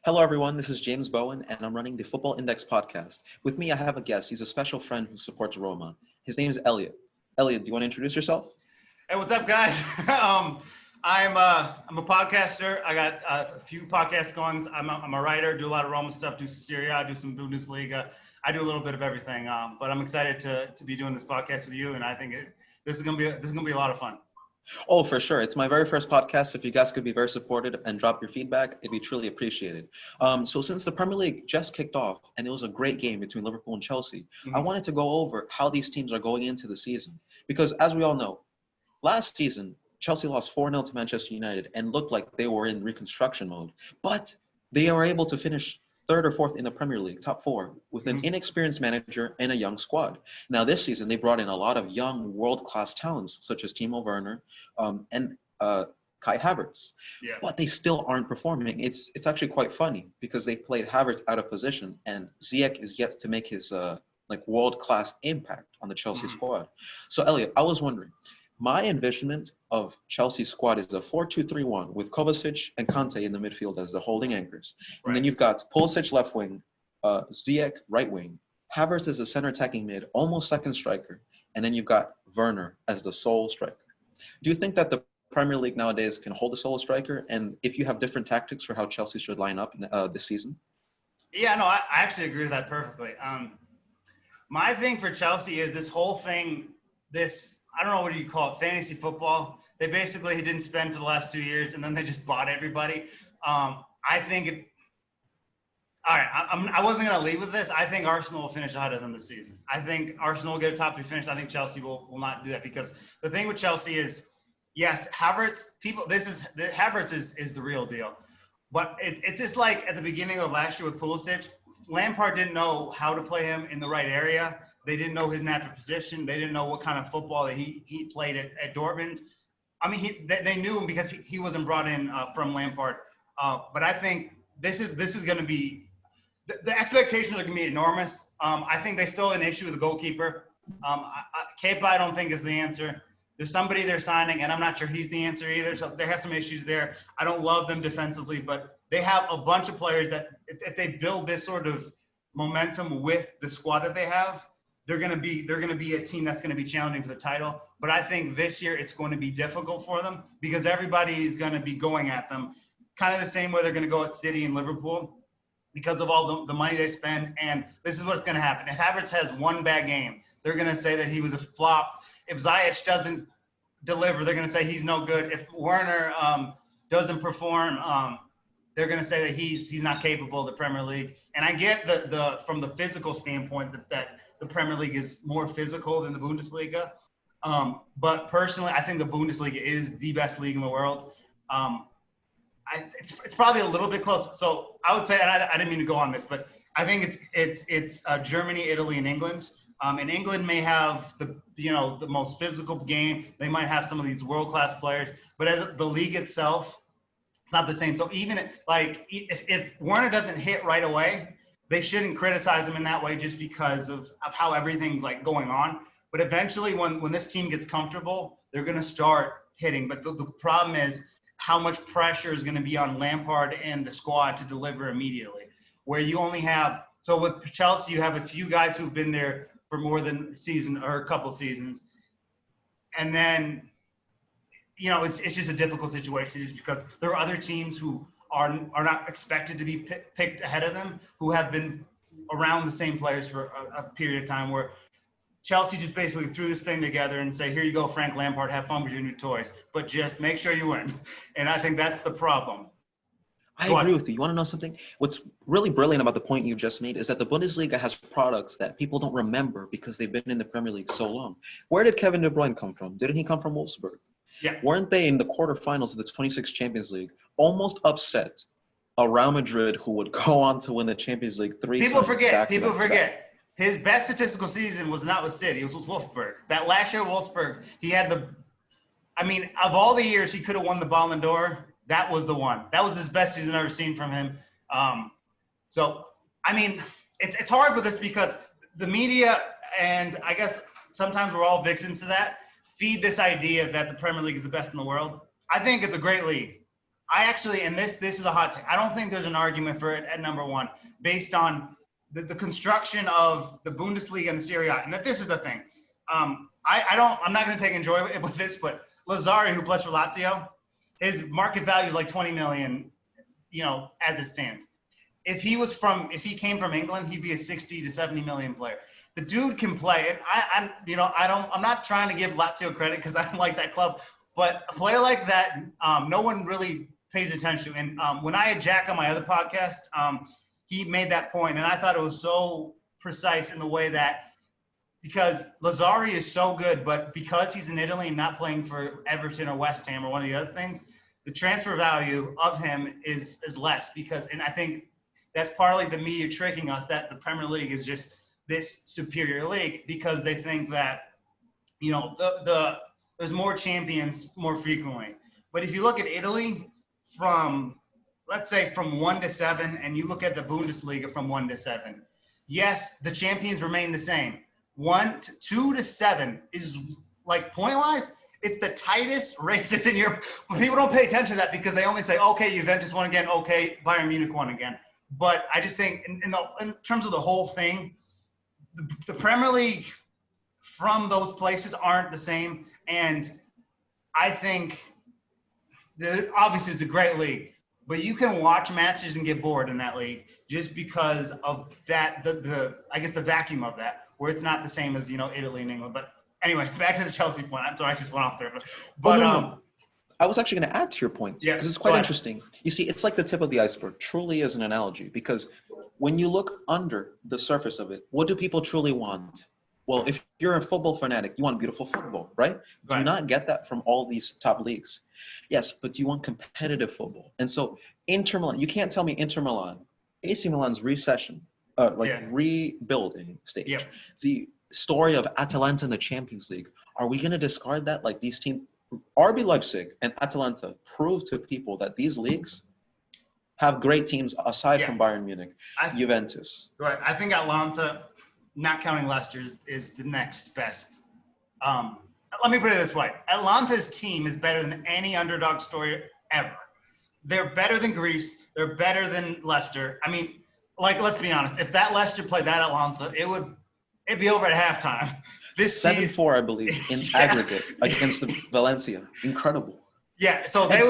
Hello, everyone. This is James Bowan, and I'm running the Football Index podcast. With me, I have a guest. He's a special friend who supports Roma. His name is Eliot. Eliot, do you want to introduce yourself? Hey, what's up, guys? I'm a podcaster. I got a few podcasts going. I'm a writer. Do a lot of Roma stuff. Do Serie A. Do some Bundesliga. I do a little bit of everything. But I'm excited to be doing this podcast with you, and I think this is gonna be a lot of fun. Oh, for sure. It's my very first podcast. If you guys could be very supportive and drop your feedback, it'd be truly appreciated. So since the Premier League just kicked off and it was a great game between Liverpool and Chelsea, I wanted to go over how these teams are going into the season. Because as we all know, last season, Chelsea lost 4-0 to Manchester United and looked like they were in reconstruction mode. But they were able to finish third or fourth in the Premier League, top four, with an inexperienced manager and a young squad. Now, this season, they brought in a lot of young world-class talents, such as Timo Werner and Kai Havertz. Yeah. But they still aren't performing. It's actually quite funny because they played Havertz out of position, and Ziyech is yet to make his world-class impact on the Chelsea squad. So, Eliot, I was wondering, my envisionment of Chelsea's squad is a 4-2-3-1 with Kovacic and Kante in the midfield as the holding anchors. And then you've got Pulisic left wing, Ziyech right wing, Havertz as a center attacking mid, almost second striker, and then you've got Werner as the sole striker. Do you think that the Premier League nowadays can hold a solo striker? And if you have different tactics for how Chelsea should line up this season? Yeah, no, I actually agree with that perfectly. My thing for Chelsea is this whole thing, I don't know what you call it, fantasy football. They basically didn't spend for the last 2 years, and then they just bought everybody. I think all right, I wasn't going to lead with this. I think Arsenal will finish ahead of them this season. I think Arsenal will get a top three finish. I think Chelsea will not do that because the thing with Chelsea is, yes, Havertz is the real deal. But it's just like at the beginning of last year with Pulisic, Lampard didn't know how to play him in the right area. They didn't know his natural position. They didn't know what kind of football that he played at Dortmund. I mean, they knew him because he wasn't brought in from Lampard. But I think this is going to be the expectations are going to be enormous. I think they still have an issue with the goalkeeper. Kepa, I don't think is the answer. There's somebody they're signing, and I'm not sure he's the answer either. So they have some issues there. I don't love them defensively, but they have a bunch of players that if they build this sort of momentum with the squad that they have, they're going to be a team that's going to be challenging for the title. But I think this year it's going to be difficult for them because everybody is going to be going at them, kind of the same way they're going to go at City and Liverpool because of all the money they spend. And this is what's going to happen. If Havertz has one bad game, they're going to say that he was a flop. If Ziyech doesn't deliver, they're going to say he's no good. If Werner doesn't perform, they're going to say that he's not capable of the Premier League. And I get the from the physical standpoint that the Premier League is more physical than the Bundesliga. But personally, I think the Bundesliga is the best league in the world. It's probably a little bit close. So I would say, and I didn't mean to go on this, but I think it's Germany, Italy, and England. And England may have the most physical game. They might have some of these world-class players, but as the league itself, it's not the same. So even if Werner doesn't hit right away, they shouldn't criticize him in that way just because of how everything's like going on. But eventually when this team gets comfortable, they're going to start hitting. But the problem is how much pressure is going to be on Lampard and the squad to deliver immediately. Where you only have – so with Chelsea, you have a few guys who've been there for more than a season or a couple seasons. And then, it's just a difficult situation just because there are other teams who are not expected to be picked ahead of them who have been around the same players for a period of time where Chelsea just basically threw this thing together and say, here you go, Frank Lampard, have fun with your new toys, but just make sure you win. And I think that's the problem. I agree with you. You want to know something? What's really brilliant about the point you just made is that the Bundesliga has products that people don't remember because they've been in the Premier League so long. Where did Kevin De Bruyne come from? Didn't he come from Wolfsburg? Yeah. Weren't they in the quarterfinals of the 26 Champions League, almost upset a Real Madrid who would go on to win the Champions League three times? People forget. His best statistical season was not with City. It was with Wolfsburg. That last year, Wolfsburg, he had of all the years he could have won the Ballon d'Or, that was the one. That was his best season I've ever seen from him. It's hard with this because the media, and I guess sometimes we're all victims to that, feed this idea that the Premier League is the best in the world. I think it's a great league. I actually, and this is a hot take. I don't think there's an argument for it at number one based on the construction of the Bundesliga and the Serie A. And that this is the thing. I'm not going to take enjoyment with this, but Lazzari, who plays for Lazio, his market value is like 20 million, as it stands. If he came from England, he'd be a 60 to 70 million player. The dude can play, and I'm not trying to give Lazio credit because I don't like that club, but a player like that, no one really pays attention to. And when I had Jack on my other podcast, he made that point, and I thought it was so precise in the way that because Lazzari is so good, but because he's in Italy and not playing for Everton or West Ham or one of the other things, the transfer value of him is less and I think that's partly the media tricking us that the Premier League is just this superior league because they think that, there's more champions more frequently. But if you look at Italy let's say from 1 to 7, and you look at the Bundesliga from 1 to 7, yes, the champions remain the same. 2 to 7 is like point-wise, it's the tightest races in Europe. But people don't pay attention to that because they only say, okay, Juventus won again, okay, Bayern Munich won again. But I just think in terms of the whole thing, the Premier League from those places aren't the same. And I think that obviously it's a great league. But you can watch matches and get bored in that league just because of that, I guess the vacuum of that, where it's not the same as, Italy and England. But anyway, back to the Chelsea point. I'm sorry, I just went off there. But no. I was actually going to add to your point because it's quite interesting. You see, it's like the tip of the iceberg, truly as an analogy, because when you look under the surface of it, what do people truly want? Well, if you're a football fanatic, you want beautiful football, right? Do you not get that from all these top leagues? Yes, but you want competitive football. And so Inter Milan, you can't tell me Inter Milan, AC Milan's rebuilding stage. Yeah. The story of Atalanta in the Champions League. Are we going to discard that? Like these teams, RB Leipzig and Atalanta prove to people that these leagues have great teams aside from Bayern Munich, Juventus. Right. I think Atalanta, not counting Leicester, is the next best. Let me put it this way. Atalanta's team is better than any underdog story ever. They're better than Greece. They're better than Leicester. I mean, let's be honest. If that Leicester played that Atalanta, it'd be over at halftime. This 7-4, I believe, in aggregate against the Valencia. Incredible. Yeah, so they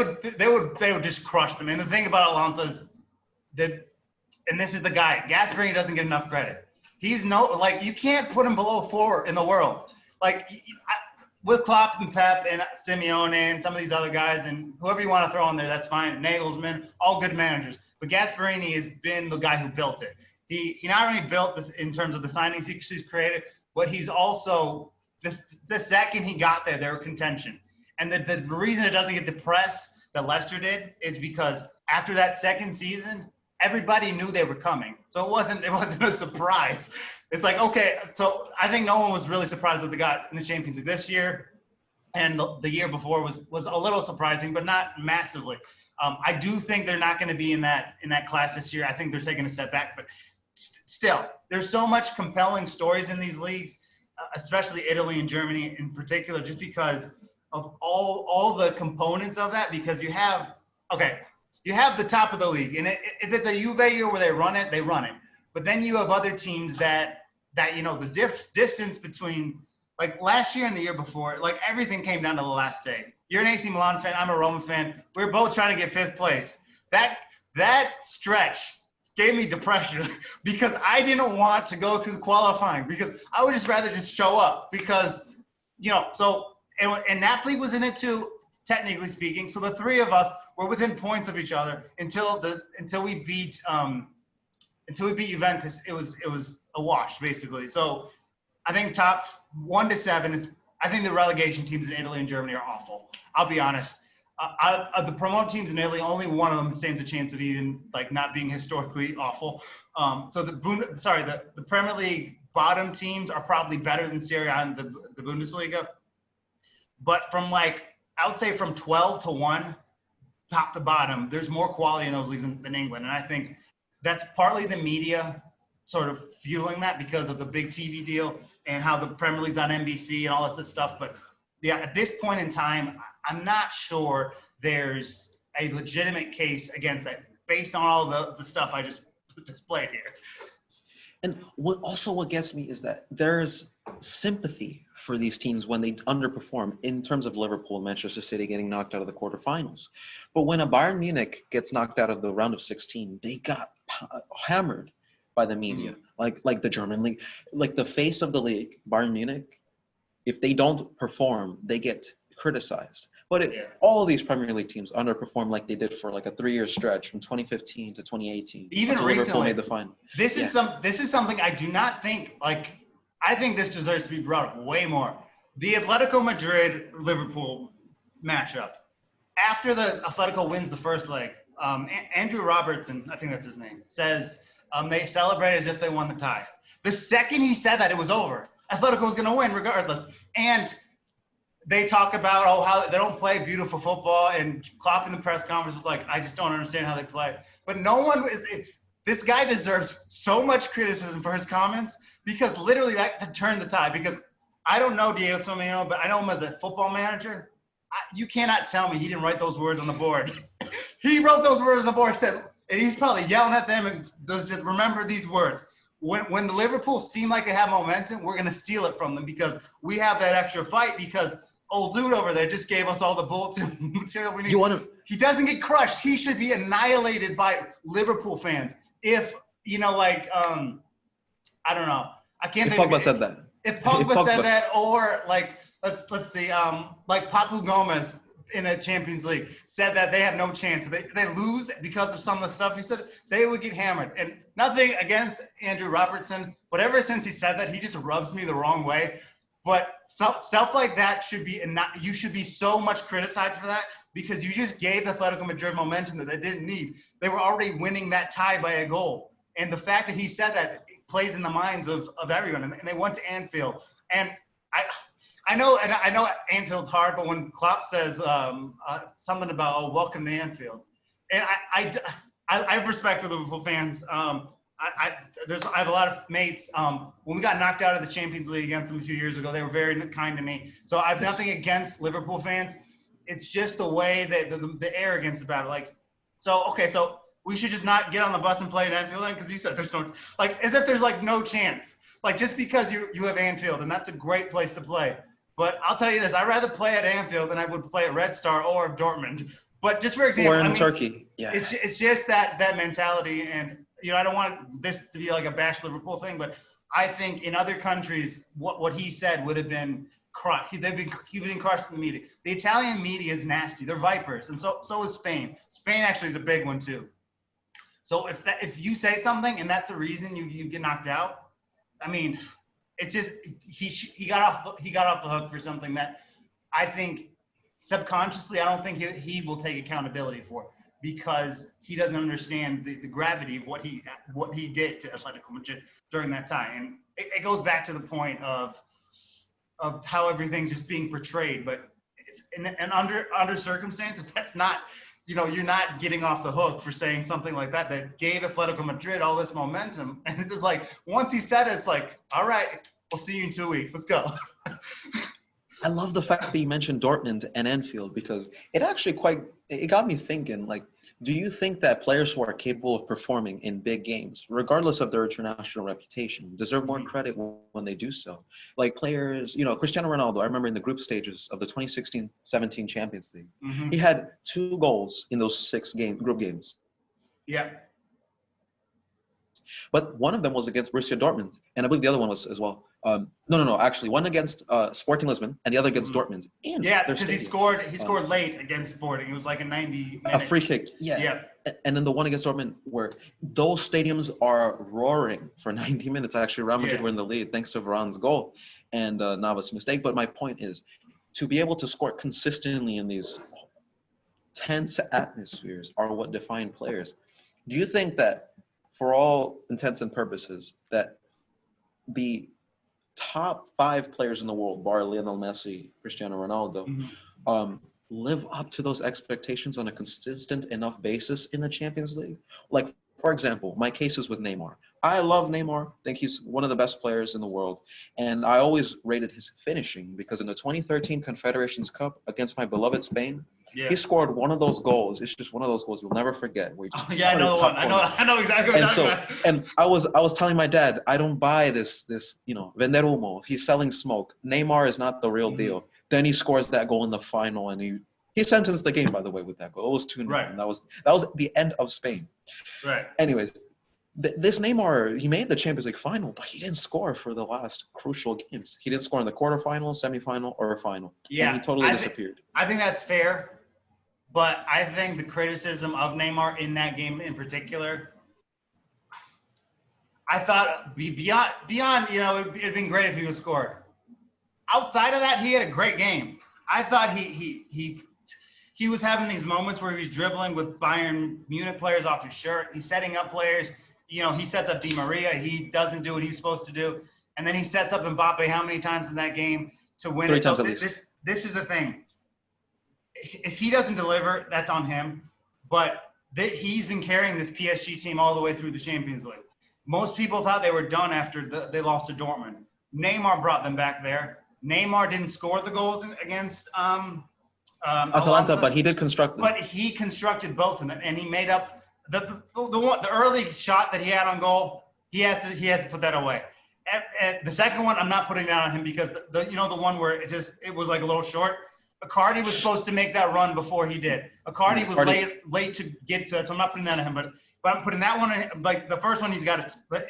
would just crush them. And the thing about Atalanta is that, and this is the guy, Gasperini doesn't get enough credit. He's you can't put him below 4 in the world. With Klopp and Pep and Simeone and some of these other guys and whoever you want to throw in there, that's fine. Nagelsmann, all good managers. But Gasperini has been the guy who built it. He not only built this in terms of the signings he's created, but he's also the second he got there, they were contention. And the reason it doesn't get the press that Leicester did is because after that second season, everybody knew they were coming. So it wasn't a surprise. It's like, okay, so I think no one was really surprised that they got in the Champions League this year. And the year before was a little surprising, but not massively. I do think they're not going to be in that class this year. I think they're taking a step back, but still, there's so much compelling stories in these leagues, especially Italy and Germany in particular, just because of all the components of that. Because you have the top of the league, and if it's a Juve year where they run it, they run it. But then you have other teams that the distance between, like last year and the year before, like everything came down to the last day. You're an AC Milan fan. I'm a Roma fan. We're both trying to get 5th place. That stretch gave me depression because I didn't want to go through qualifying because I would just rather just show up because, and Napoli was in it too, technically speaking. So the three of us were within points of each other until we beat Juventus. It was a wash basically. So I think top 1 to 7. I think the relegation teams in Italy and Germany are awful. I'll be honest. Out of the promoted teams in Italy, only one of them stands a chance of even not being historically awful. So the Premier League bottom teams are probably better than Serie A and the Bundesliga. But from I would say from 12 to 1, top to bottom, there's more quality in those leagues than England. And I think that's partly the media sort of fueling that because of the big TV deal and how the Premier League's on NBC and all this stuff. But yeah, at this point in time, I'm not sure there's a legitimate case against that based on all the stuff I just displayed here. And what gets me is that there's sympathy for these teams when they underperform in terms of Liverpool and Manchester City getting knocked out of the quarterfinals. But when a Bayern Munich gets knocked out of the round of 16, they got hammered by the media, like the German league, like the face of the league, Bayern Munich. If they don't perform, they get criticized. But if all these Premier League teams underperform like they did for like a 3-year stretch from 2015 to 2018, even until recently, Liverpool made the final. This is something I do not think, like, I think this deserves to be brought up way more. The Atletico Madrid-Liverpool matchup. After the Atletico wins the first leg, Andrew Robertson, I think that's his name, says they celebrate as if they won the tie. The second he said that, it was over. Atletico was going to win regardless. And they talk about how they don't play beautiful football, and Klopp in the press conference was like, I just don't understand how they play. But no one is – this guy deserves so much criticism for his comments because literally that turned the tide. Because I don't know Diego Simeone, but I know him as a football manager. You cannot tell me he didn't write those words on the board. He wrote those words on the board, and he's probably yelling at them and just remember these words. When the Liverpool seem like they have momentum, we're going to steal it from them because we have that extra fight because – old dude over there just gave us all the bulletin material we need. He doesn't get crushed. He should be annihilated by Liverpool fans. If, I don't know. I can't think of Pogba said that. If Pogba said that, or like, let's see, like Papu Gomez in a Champions League said that they have no chance. They lose because of some of the stuff he said, they would get hammered. And nothing against Andrew Robertson, but ever since he said that, he just rubs me the wrong way. But stuff like that you should be so much criticized for that because you just gave Atletico Madrid momentum that they didn't need. They were already winning that tie by a goal. And the fact that he said that plays in the minds of everyone. And they went to Anfield. And I know Anfield's hard, but when Klopp says something about, welcome to Anfield. And I have respect for the Liverpool fans. I have a lot of mates. When we got knocked out of the Champions League against them a few years ago, they were very kind to me. So I have nothing against Liverpool fans. It's just the way that the arrogance about it. So we should just not get on the bus and play at Anfield then, because you said there's no as if there's no chance. Just because you have Anfield and that's a great place to play. But I'll tell you this: I'd rather play at Anfield than I would play at Red Star or Dortmund. But just for example, or in Turkey, it's just that mentality and. I don't want this to be like a bash Liverpool thing, but I think in other countries, what he said would have been crushed. He'd been crushed in the media. The Italian media is nasty. They're vipers, and so is Spain. Spain actually is a big one too. So if you say something and that's the reason you get knocked out, I mean, it's just he got off the hook for something that I think subconsciously I don't think he will take accountability for. Because he doesn't understand the gravity of what he did to Atletico Madrid during that time. And it goes back to the point of how everything's just being portrayed. But under circumstances, that's not, you're not getting off the hook for saying something like that gave Atletico Madrid all this momentum. And it's just once he said it, it's all right, we'll see you in 2 weeks. Let's go. I love the fact that you mentioned Dortmund and Anfield because it actually it got me thinking, do you think that players who are capable of performing in big games, regardless of their international reputation, deserve more credit when they do so? Players, Cristiano Ronaldo, I remember in the group stages of the 2016-17 Champions League, he had 2 goals in those 6 group games. Yeah. But one of them was against Borussia Dortmund, and I believe the other one was as well. No. Actually, one against Sporting Lisbon, and the other against Dortmund. Because he scored late against Sporting. It was a 90-minute. A free kick. Yeah. And then the one against Dortmund, where those stadiums are roaring for 90 minutes. Actually, Real Madrid were in the lead thanks to Varane's goal and Navas' mistake. But my point is, to be able to score consistently in these tense atmospheres are what define players. Do you think that, for all intents and purposes, that the top 5 players in the world, bar Lionel Messi, Cristiano Ronaldo, live up to those expectations on a consistent enough basis in the Champions League? For example, my case is with Neymar. I love Neymar. I think he's one of the best players in the world. And I always rated his finishing because in the 2013 Confederations Cup against my beloved Spain, Yeah. He scored one of those goals. It's just one of those goals you'll never forget. Where he just Yeah, I know the one. I know exactly what you're talking about. And I was telling my dad, I don't buy this vender humo. He's selling smoke. Neymar is not the real deal. Then he scores that goal in the final, and he sentenced the game, by the way, with that goal. It was 2-0, Right. and that was the end of Spain. Right. Anyways, this Neymar, he made the Champions League final, but he didn't score for the last crucial games. He didn't score in the quarterfinal, semifinal, or final. Yeah, and he totally disappeared. I think that's fair, but I think the criticism of Neymar in that game in particular, I thought beyond it'd been great if he would score. Outside of that, he had a great game. I thought he was having these moments where he was dribbling with Bayern Munich players off his shirt. He's setting up players. He sets up Di Maria. He doesn't do what he's supposed to do. And then he sets up Mbappe how many times in that game to win 3 it? times at least. This is the thing. If he doesn't deliver, that's on him. But he's been carrying this PSG team all the way through the Champions League. Most people thought they were done after they lost to Dortmund. Neymar brought them back there. Neymar didn't score the goals against Atalanta, but he did construct them. But he constructed both of them, and he made up the early shot that he had on goal. He has to put that away. The second one, I'm not putting that on him because the one where it was like a little short. Icardi was supposed to make that run before he did. Icardi was late to get to it, so I'm not putting that on him. But I'm putting that one in, like the first one he's got to.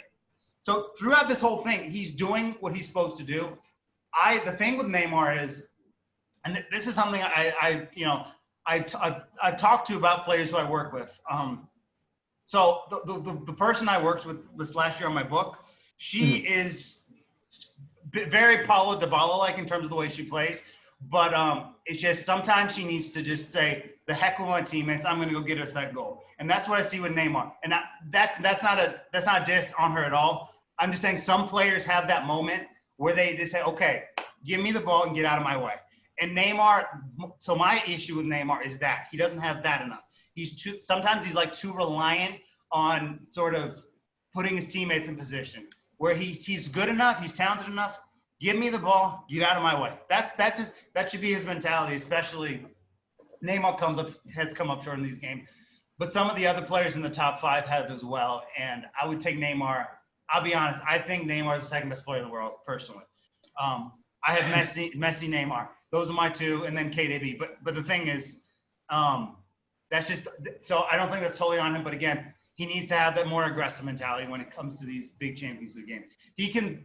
So throughout this whole thing, he's doing what he's supposed to do. The thing with Neymar is, and this is something I've talked to about players who I work with. So the person I worked with this last year on my book, she is very Paulo Dybala-like in terms of the way she plays. But it's just sometimes she needs to just say, the heck with my teammates, I'm going to go get us that goal. And that's what I see with Neymar. And that's not a diss on her at all. I'm just saying some players have that moment where they just say, okay, give me the ball and get out of my way. And Neymar, so my issue with Neymar is that he doesn't have that enough. Sometimes he's like too reliant on sort of putting his teammates in position where he's good enough, he's talented enough. Give me the ball, get out of my way. That should be his mentality, especially Neymar has come up short in these games. But some of the other players in the top 5 have as well. And I would take Neymar. I'll be honest, I think Neymar is the second best player in the world, personally. I have Messi, Neymar. Those are my 2, and then KDB. But the thing is, that's just so I don't think that's totally on him. But again, he needs to have that more aggressive mentality when it comes to these big Champions League games. He can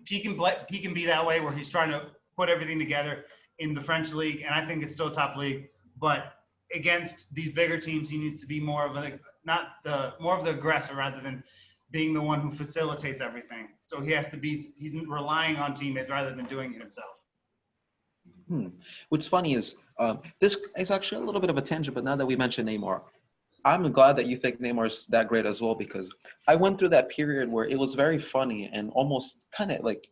be that way where he's trying to put everything together in the French league, and I think it's still top league. But against these bigger teams, he needs to be more of the aggressor rather than being the one who facilitates everything. So he's relying on teammates rather than doing it himself. What's funny is this is actually a little bit of a tangent, but now that we mentioned Neymar, I'm glad that you think Neymar's that great as well, because I went through that period where it was very funny and almost kind of like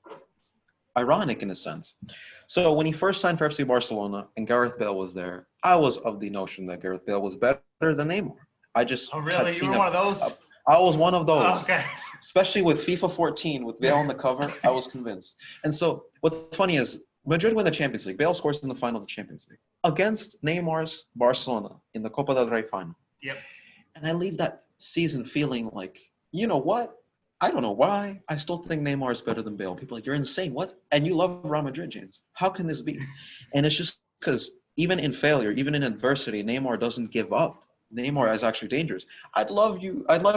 ironic in a sense. So when he first signed for FC Barcelona and Gareth Bale was there, I was of the notion that Gareth Bale was better than Neymar. Oh, really? You were one of those? I was one of those. Okay. Especially with FIFA 14, with Bale on the cover, I was convinced. And so what's funny is Madrid win the Champions League. Bale scores in the final of the Champions League against Neymar's Barcelona in the Copa del Rey final. Yep. And I leave that season feeling like, you know what? I don't know why. I still think Neymar is better than Bale. People are like, you're insane. What? And you love Real Madrid, James. How can this be? And it's just because even in failure, even in adversity, Neymar doesn't give up. Neymar is actually dangerous. I'd love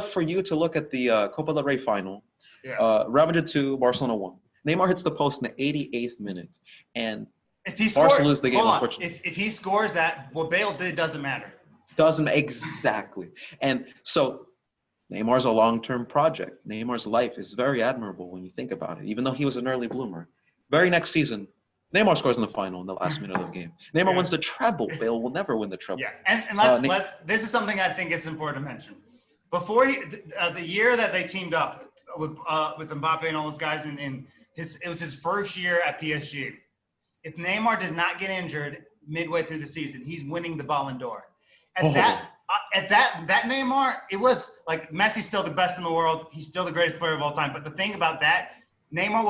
for you to look at the Copa del Rey final. Yeah. Real Madrid 2, Barcelona 1. Neymar hits the post in the 88th minute. And Barca lose the game, unfortunately. If he scores that, what Bale did doesn't matter. Doesn't exactly. And so Neymar's a long-term project. Neymar's life is very admirable when you think about it, even though he was an early bloomer. Very next season, Neymar scores in the final in the last minute of the game. Neymar wins the treble. Bale will never win the treble. Yeah, and this is something I think is important to mention. Before the year that they teamed up with Mbappe and all those guys, it was his first year at PSG. If Neymar does not get injured midway through the season, he's winning the Ballon d'Or. At that Neymar, it was like Messi's still the best in the world. He's still the greatest player of all time. But the thing about that, Neymar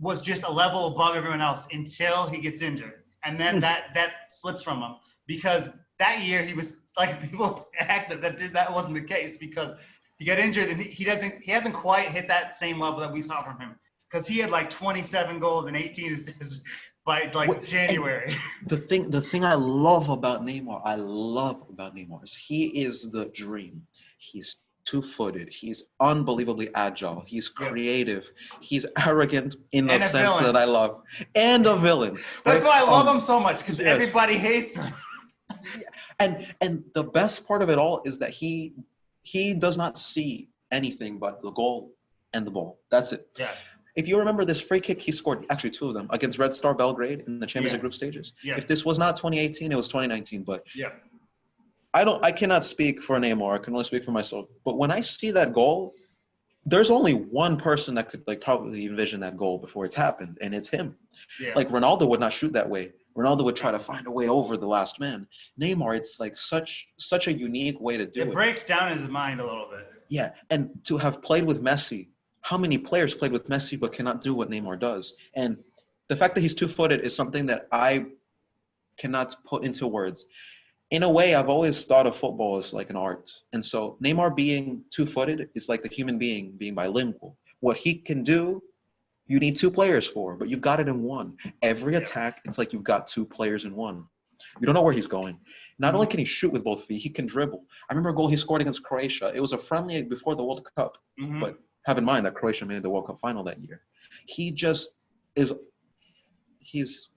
was just a level above everyone else until he gets injured. And then that slips from him because that year he was like people acted that wasn't the case because he got injured and he hasn't quite hit that same level that we saw from him because he had like 27 goals and 18 assists by like January. The thing I love about Neymar is he is the dream. He's two-footed. He's unbelievably agile. He's creative. He's arrogant in the sense that I love, and a villain. That's why I love him so much because everybody hates him. And the best part of it all is that he does not see anything but the goal and the ball. That's it. Yeah. If you remember this free kick he scored, actually two of them, against Red Star Belgrade in the Champions League group stages. Yeah. If this was not 2018, it was 2019. But yeah. I cannot speak for Neymar. I can only speak for myself. But when I see that goal, there's only one person that could like probably envision that goal before it's happened, and it's him. Yeah. Like Ronaldo would not shoot that way. Ronaldo would try to find a way over the last man. Neymar, it's like such a unique way to do it. It breaks down his mind a little bit. Yeah, and to have played with Messi, how many players played with Messi but cannot do what Neymar does? And the fact that he's two-footed is something that I cannot put into words. In a way, I've always thought of football as like an art. And so Neymar being two-footed is like the human being bilingual. What he can do, you need two players for, but you've got it in one. Every attack, it's like you've got two players in one. You don't know where he's going. Not only can he shoot with both feet, he can dribble. I remember a goal he scored against Croatia. It was a friendly before the World Cup, but have in mind that Croatia made the World Cup final that year. He just is, he's,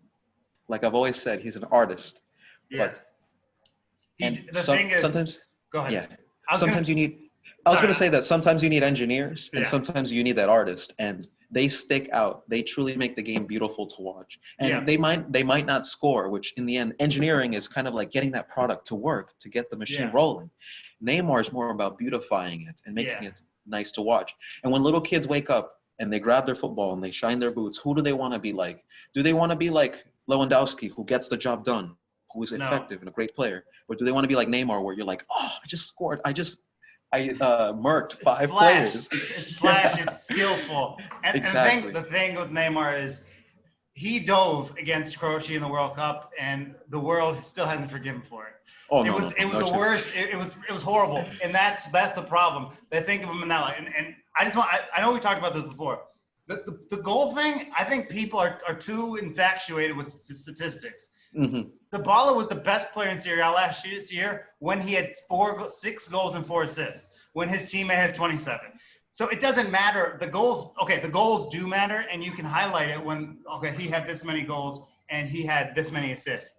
like I've always said, he's an artist. Yeah. But, sometimes, go ahead. Yeah. I was going to say that sometimes you need engineers and sometimes you need that artist, and they stick out. They truly make the game beautiful to watch. And they might not score, which in the end, engineering is kind of like getting that product to work, to get the machine rolling. Neymar is more about beautifying it and making it nice to watch. And when little kids wake up and they grab their football and they shine their boots, who do they want to be like? Do they want to be like Lewandowski, who gets the job done, who is effective and a great player? Or do they want to be like Neymar, where you're like, oh, I just scored. I murked five players. It's flash. It's skillful. And, exactly. and the thing with Neymar is he dove against Croatia in the World Cup, and the world still hasn't forgiven for it. Oh, it was the worst. It was horrible, and that's the problem. They think of him in that light. And I know we talked about this before. The goal thing, I think people are too infatuated with statistics. Mm-hmm. Dybala was the best player in Serie A last year when he had 6 goals and 4 assists, when his teammate has 27. So it doesn't matter. The goals do matter, and you can highlight it when, he had this many goals and he had this many assists.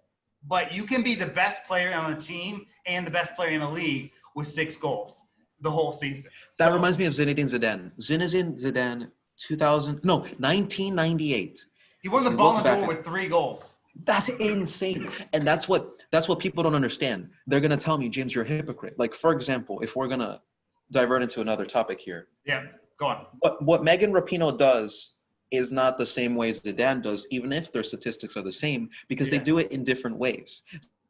But you can be the best player on a team and the best player in a league with 6 goals the whole season. That reminds me of Zinedine Zidane. 1998. He won the Ballon d'Or with 3 goals. That's insane. And that's what people don't understand. They're going to tell me, James, you're a hypocrite. Like, for example, if we're going to divert into another topic here. Yeah, go on. What Megan Rapinoe does is not the same way as Zidane does, even if their statistics are the same, because they do it in different ways.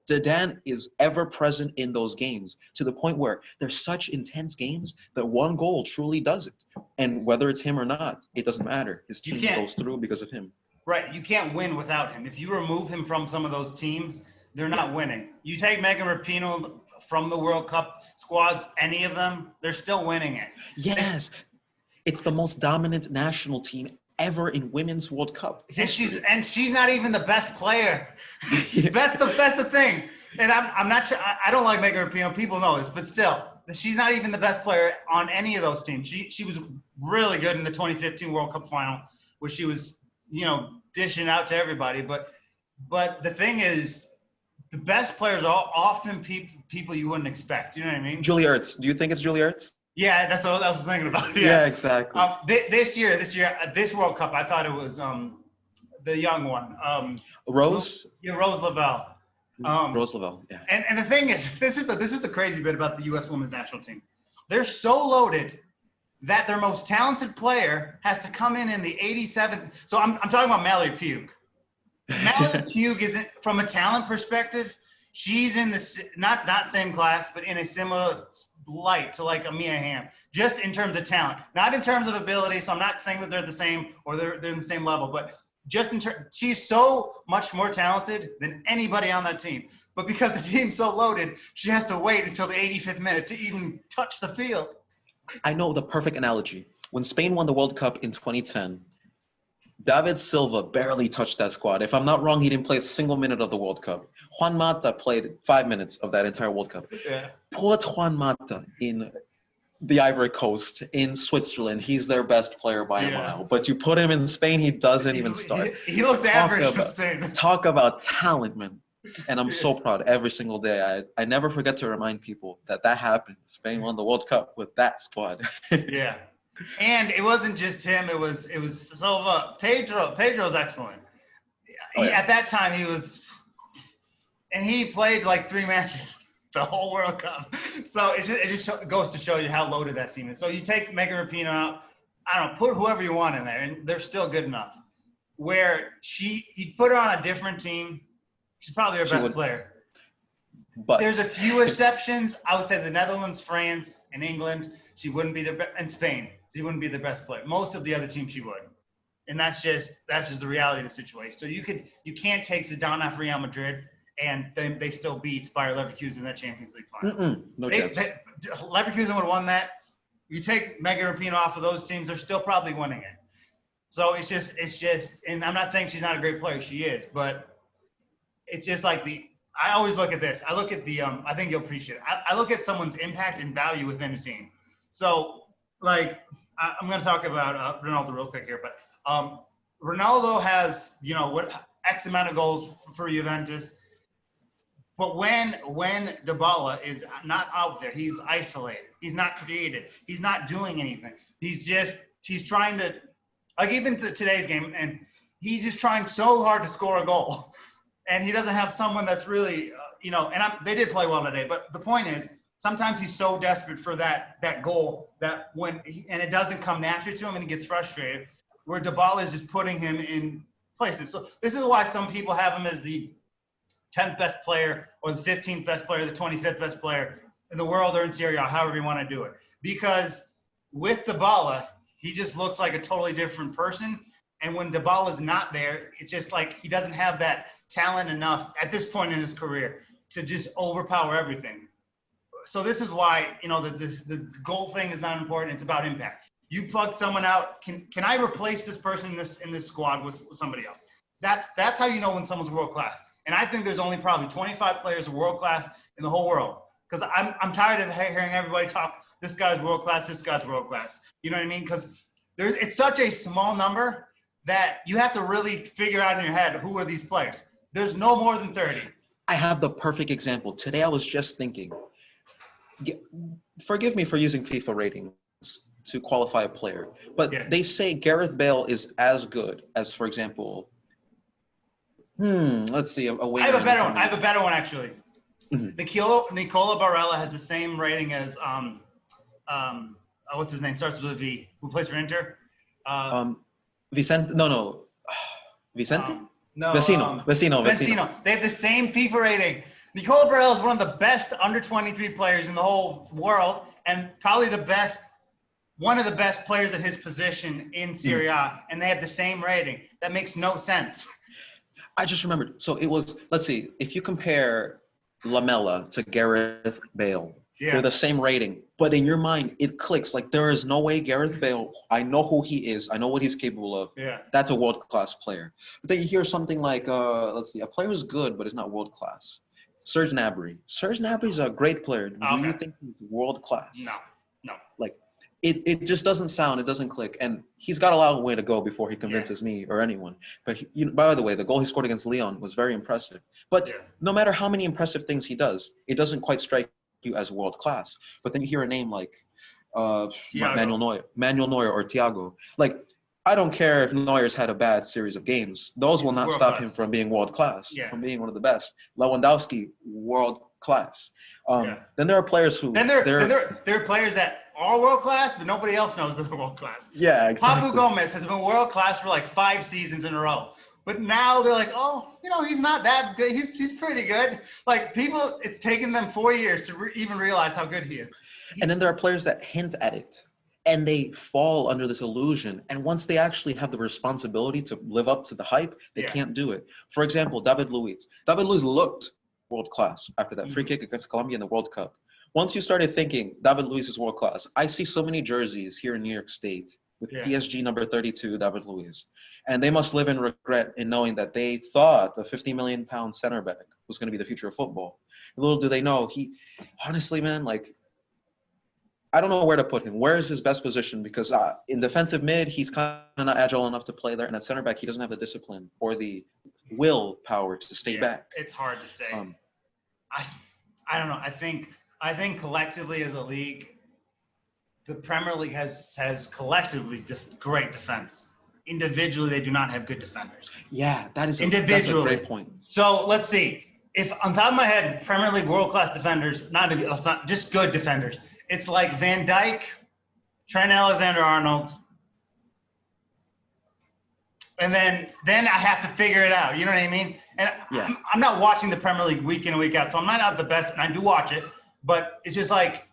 Zidane is ever present in those games to the point where they're such intense games that one goal truly does it. And whether it's him or not, it doesn't matter. His team goes through because of him. Right. You can't win without him. If you remove him from some of those teams, they're not winning. You take Megan Rapinoe from the World Cup squads, any of them, they're still winning it. Yes. It's the most dominant national team ever in women's World Cup history. And she's not even the best player. That's the thing. And I'm not sure. I don't like Megan Rapinoe. People know this, but still, she's not even the best player on any of those teams. She was really good in the 2015 World Cup final, where she was, dishing out to everybody. But the thing is, the best players are often people you wouldn't expect. You know what I mean? Julie Ertz. Do you think it's Julie Ertz? Yeah, that's what I was thinking about. Yeah, exactly. This World Cup, I thought it was the young one. Rose? Yeah, Rose Lavelle. Rose Lavelle, yeah. And the thing is, this is the crazy bit about the U.S. women's national team. They're so loaded that their most talented player has to come in the 87th. So I'm talking about Mallory Pugh. Mallory Pugh isn't, from a talent perspective, she's in the not same class, but in a similar light to like a Mia Hamm, just in terms of talent, not in terms of ability. So I'm not saying that they're the same or they're in the same level, but just she's so much more talented than anybody on that team. But because the team's so loaded, she has to wait until the 85th minute to even touch the field. I know the perfect analogy. When Spain won the World Cup in 2010, David Silva barely touched that squad. If I'm not wrong, he didn't play a single minute of the World Cup. Juan Mata played 5 minutes of that entire World Cup. Yeah. Put Juan Mata in the Ivory Coast, in Switzerland. He's their best player by a mile. But you put him in Spain, he doesn't even start. He looks average for Spain. Talk about talent, man. And I'm so proud every single day. I never forget to remind people that happened. Spain won the World Cup with that squad. Yeah. And it wasn't just him. It was Silva. Pedro's excellent. At that time, he played like 3 matches the whole World Cup. So it just goes to show you how loaded that team is. So you take Megan Rapinoe out. I don't know, put whoever you want in there, and they're still good enough. Where he put her on a different team, she's probably our best player. But there's a few exceptions. I would say the Netherlands, France, and England. She wouldn't be and Spain. She wouldn't be the best player. Most of the other teams she would, and that's just the reality of the situation. So you can't take Zidane off Real Madrid, and then they still beat Bayer Leverkusen in that Champions League final. No chance. Leverkusen would have won that. You take Megan Rapinoe off of those teams, they're still probably winning it. So it's just, and I'm not saying she's not a great player. She is, but it's just like I always look at this. I look at I think you'll appreciate it. I look at someone's impact and value within a team. So, like, I'm going to talk about Ronaldo real quick here, but Ronaldo has, X amount of goals for Juventus. But when Dybala is not out there, he's isolated. He's not creative. He's not doing anything. He's trying to, like even today's game, and he's just trying so hard to score a goal. And he doesn't have someone that's really, they did play well today. But the point is, sometimes he's so desperate for that goal that and it doesn't come naturally to him and he gets frustrated, where Dybala is just putting him in places. So this is why some people have him as the 10th best player or the 15th best player, the 25th best player in the world or in Serie A, however you want to do it. Because with Dybala, he just looks like a totally different person. And when Dybala is not there, it's just like he doesn't have that talent enough at this point in his career to just overpower everything. So this is why, the goal thing is not important. It's about impact. You plug someone out. Can I replace this person in this squad with somebody else? That's how you know when someone's world class. And I think there's only probably 25 players world class in the whole world. Because I'm tired of hearing everybody talk, this guy's world class, this guy's world class. You know what I mean? Because it's such a small number that you have to really figure out in your head, who are these players? There's no more than 30. I have the perfect example. Today I was just thinking, forgive me for using FIFA ratings to qualify a player, but they say Gareth Bale is as good as, for example, let's see. I have a better one actually. Mm-hmm. Nicola Barella has the same rating as what's his name? Starts with a V. Who plays for Inter? Vicente? No. Vicente? No. Vecino. They have the same FIFA rating. Nicola Barella is one of the best under 23 players in the whole world, and probably one of the best players at his position in Serie A, and they have the same rating. That makes no sense. I just remembered. So it was, let's see, if you compare Lamela to Gareth Bale, they're the same rating. But in your mind, it clicks. Like, there is no way Gareth Bale, I know who he is. I know what he's capable of. Yeah. That's a world-class player. But then you hear something like, let's see, a player is good, but it's not world-class. Serge Gnabry. Serge Gnabry is a great player. Do you think he's world-class? No. Like, it just doesn't sound, it doesn't click. And he's got a long way to go before he convinces me or anyone. But, by the way, the goal he scored against Lyon was very impressive. But no matter how many impressive things he does, it doesn't quite strike you as world-class. But then you hear a name like Manuel Neuer or Thiago. Like, I don't care if Neuer's had a bad series of games. Those will not stop him from being world-class, from being one of the best. Lewandowski, world-class. Then there are players who... Then there are players that are world-class, but nobody else knows they're world-class. Yeah, exactly. Papu Gomez has been world-class for like 5 seasons in a row. But now they're like, he's not that good. He's pretty good. Like, people, it's taken them 4 years to even realize how good he is. And then there are players that hint at it, and they fall under this illusion. And once they actually have the responsibility to live up to the hype, they can't do it. For example, David Luiz. David Luiz looked world class after that free kick against Colombia in the World Cup. Once you started thinking David Luiz is world class, I see so many jerseys here in New York State with PSG number 32, David Luiz. And they must live in regret in knowing that they thought the 50 million pound center back was going to be the future of football. Little do they know, honestly, man, like, I don't know where to put him. Where is his best position? Because in defensive mid, he's kind of not agile enough to play there. And at center back, he doesn't have the discipline or the willpower to stay back. It's hard to say. I don't know. I think collectively as a league, the Premier League has collectively great defense. Individually, they do not have good defenders. Yeah, that's a great point. So let's see. If on top of my head, Premier League world-class defenders, not just good defenders. It's like Van Dijk, Trent Alexander-Arnold, and then I have to figure it out. You know what I mean? And I'm not watching the Premier League week in and week out, so I'm not the best, and I do watch it. But it's just like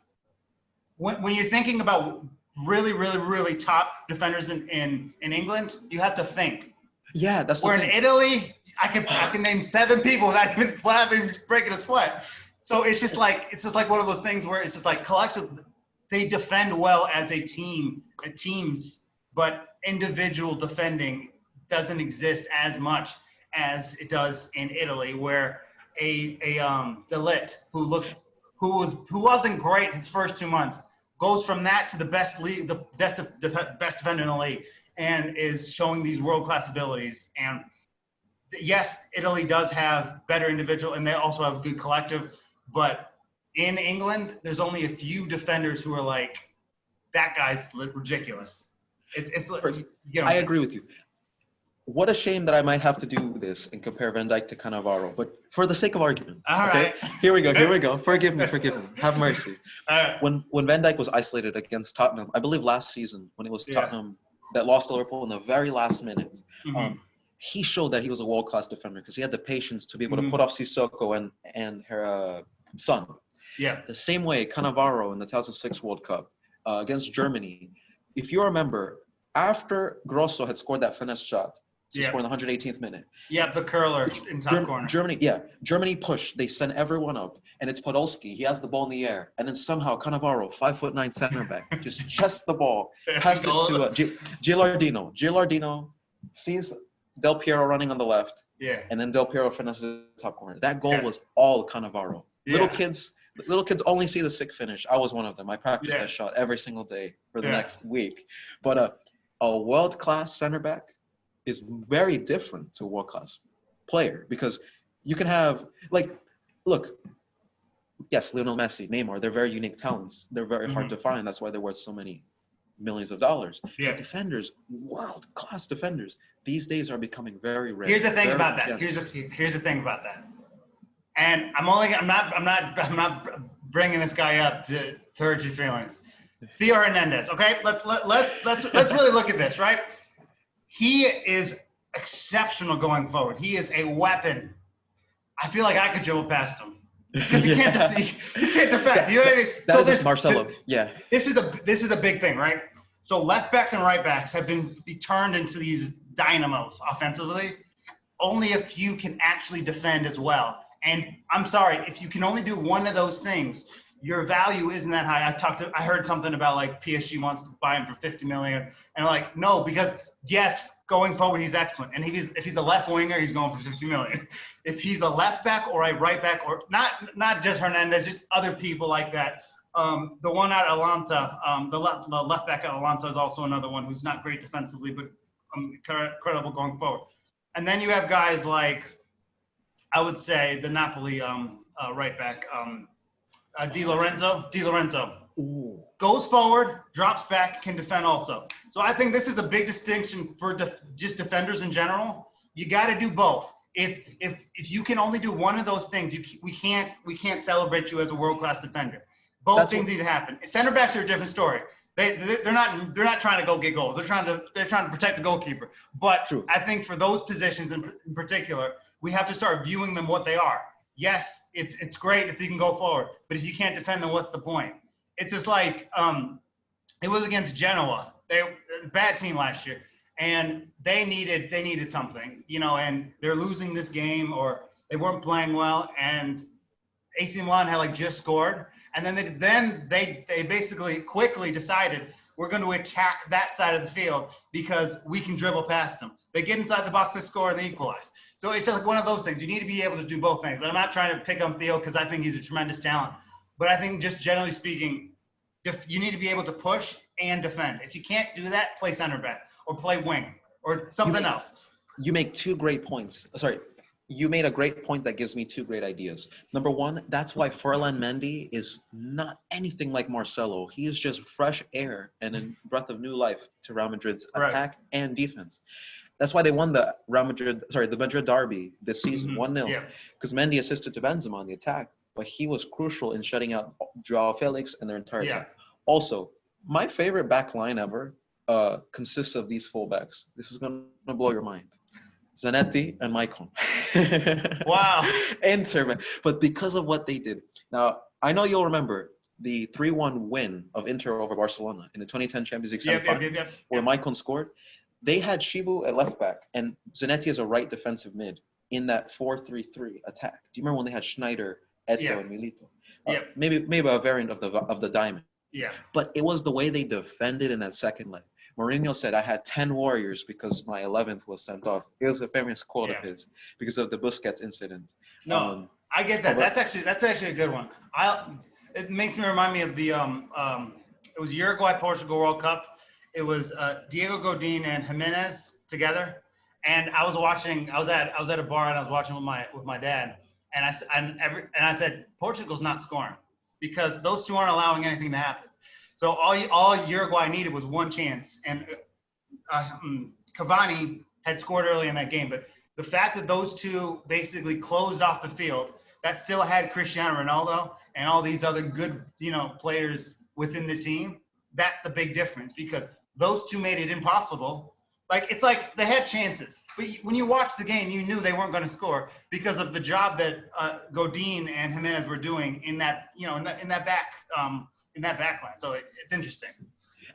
when you're thinking about really, really, really top defenders in England, you have to think. Yeah, that's where in Italy, I can name 7 people without even breaking a sweat. So it's just like one of those things where it's just like collectively they defend well as a teams, but individual defending doesn't exist as much as it does in Italy, where a Eliot who wasn't great his first 2 months goes from that to the best defender in the league and is showing these world-class abilities. And yes, Italy does have better individual and they also have a good collective. But in England, there's only a few defenders who are like, that guy's ridiculous. I agree with you. What a shame that I might have to do this and compare Van Dijk to Cannavaro. But for the sake of argument, right. Here we go. Forgive me. Have mercy. When Van Dijk was isolated against Tottenham, I believe last season, when it was Tottenham that lost to Liverpool in the very last minute, he showed that he was a world-class defender because he had the patience to be able to put off Sissoko and her son. Yeah. The same way Cannavaro in the 2006 World Cup against Germany. If you remember, after Grosso had scored that finesse shot, he scored in the 118th minute. Yeah, the curler in top corner. Germany pushed. They sent everyone up, and it's Podolski. He has the ball in the air, and then somehow Cannavaro, 5'9" center back, just chests the ball, passes it to Gilardino. Gilardino sees Del Piero running on the left, and then Del Piero finishes the top corner. That goal was all Cannavaro. Yeah. Little kids only see the sick finish. I was one of them. I practiced that shot every single day for the next week. But a world-class center back is very different to a world-class player because you can have, yes, Lionel Messi, Neymar, they're very unique talents. They're very hard to find. That's why they're worth so many millions of dollars. Yeah. But defenders, world-class defenders, these days are becoming very rare. Here's the thing about that. Here's the thing about that. And I'm not bringing this guy up to hurt your feelings. Theo Hernandez, okay? Let's really look at this, right? He is exceptional going forward. He is a weapon. I feel like I could dribble past him because he can't defend. You know what I mean? That is Marcelo. This is a big thing, right? So left backs and right backs have been turned into these dynamos offensively. Only a few can actually defend as well. And I'm sorry, if you can only do one of those things, your value isn't that high. I heard something about like PSG wants to buy him for 50 million, and I'm like, no, because yes, going forward he's excellent, and if he's a left winger, he's going for 50 million. If he's a left back or a right back, or not just Hernandez, just other people like that. The one at Atalanta, the left back at Atalanta is also another one who's not great defensively, but incredible going forward. And then you have guys like, I would say the Napoli right back, Di Lorenzo. Ooh. Goes forward, drops back, can defend also. So I think this is a big distinction for just defenders in general. You got to do both. If you can only do one of those things, we can't celebrate you as a world-class defender. Both things need to happen. Center backs are a different story. They're not trying to go get goals. They're trying to protect the goalkeeper. But true. I think for those positions in particular, we have to start viewing them what they are. Yes, it's great if you can go forward, but if you can't defend them, what's the point? It's just like it was against Genoa. They were a bad team last year, and they needed something, and they're losing this game, or They weren't playing well, and AC Milan had like just scored, and then they basically quickly decided we're going to attack that side of the field because we can dribble past them. They get inside the box, they score, and they equalize. So it's just like one of those things. You need to be able to do both things. And I'm not trying to pick on Theo because I think he's a tremendous talent, but I think just generally speaking, you need to be able to push and defend. If you can't do that, play center back or play wing or something else. You make two great points. Sorry. You made a great point that gives me two great ideas. Number one, that's why Ferland Mendy is not anything like Marcelo. He is just fresh air and a breath of new life to Real Madrid's attack and defense. That's why they won the Madrid derby this season, 1-0. Because Mendy assisted to Benzema on the attack, but he was crucial in shutting out Joao Felix and their entire attack. Also, my favorite back line ever consists of these fullbacks. This is going to blow your mind. Zanetti and Maicon. Wow. Inter, but because of what they did. Now, I know you'll remember the 3-1 win of Inter over Barcelona in the 2010 Champions League semifinals, where Maicon scored. They had Shibu at left back and Zanetti as a right defensive mid in that 4-3-3 attack. Do you remember when they had Schneider, Eto'o, and Milito? Maybe a variant of the diamond. Yeah. But it was the way they defended in that second leg. Mourinho said, I had 10 warriors because my 11th was sent off. It was a famous quote of his because of the Busquets incident. No, I get that. That's actually a good one. It makes me remind me of the it was Uruguay-Portugal World Cup. It was Diego Godin and Jimenez together. And I was at a bar and I was watching with my dad. And I said, Portugal's not scoring because those two aren't allowing anything to happen. So all Uruguay needed was one chance, and Cavani had scored early in that game. But the fact that those two basically closed off the field, that still had Cristiano Ronaldo and all these other good, players within the team. That's the big difference because those two made it impossible. Like it's like they had chances, but when you watch the game, you knew they weren't going to score because of the job that Godin and Jimenez were doing in that, in that back line. So it's interesting.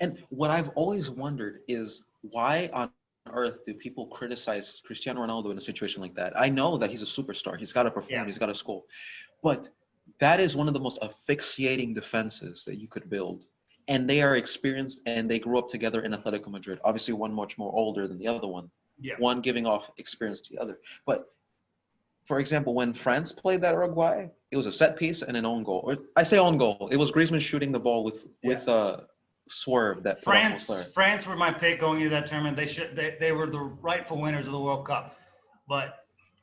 And what I've always wondered is why on earth do people criticize Cristiano Ronaldo in a situation like that? I know that he's a superstar. He's got to perform. He's got to score. But that is one of the most asphyxiating defenses that you could build. And they are experienced and they grew up together in Atletico Madrid. Obviously, one much more older than the other one. Yeah. One giving off experience to the other. But for example, when France played that Uruguay, it was a set piece and an own goal. Or I say own goal. It was Griezmann shooting the ball with a swerve that France were my pick going into that tournament. They were the rightful winners of the World Cup. But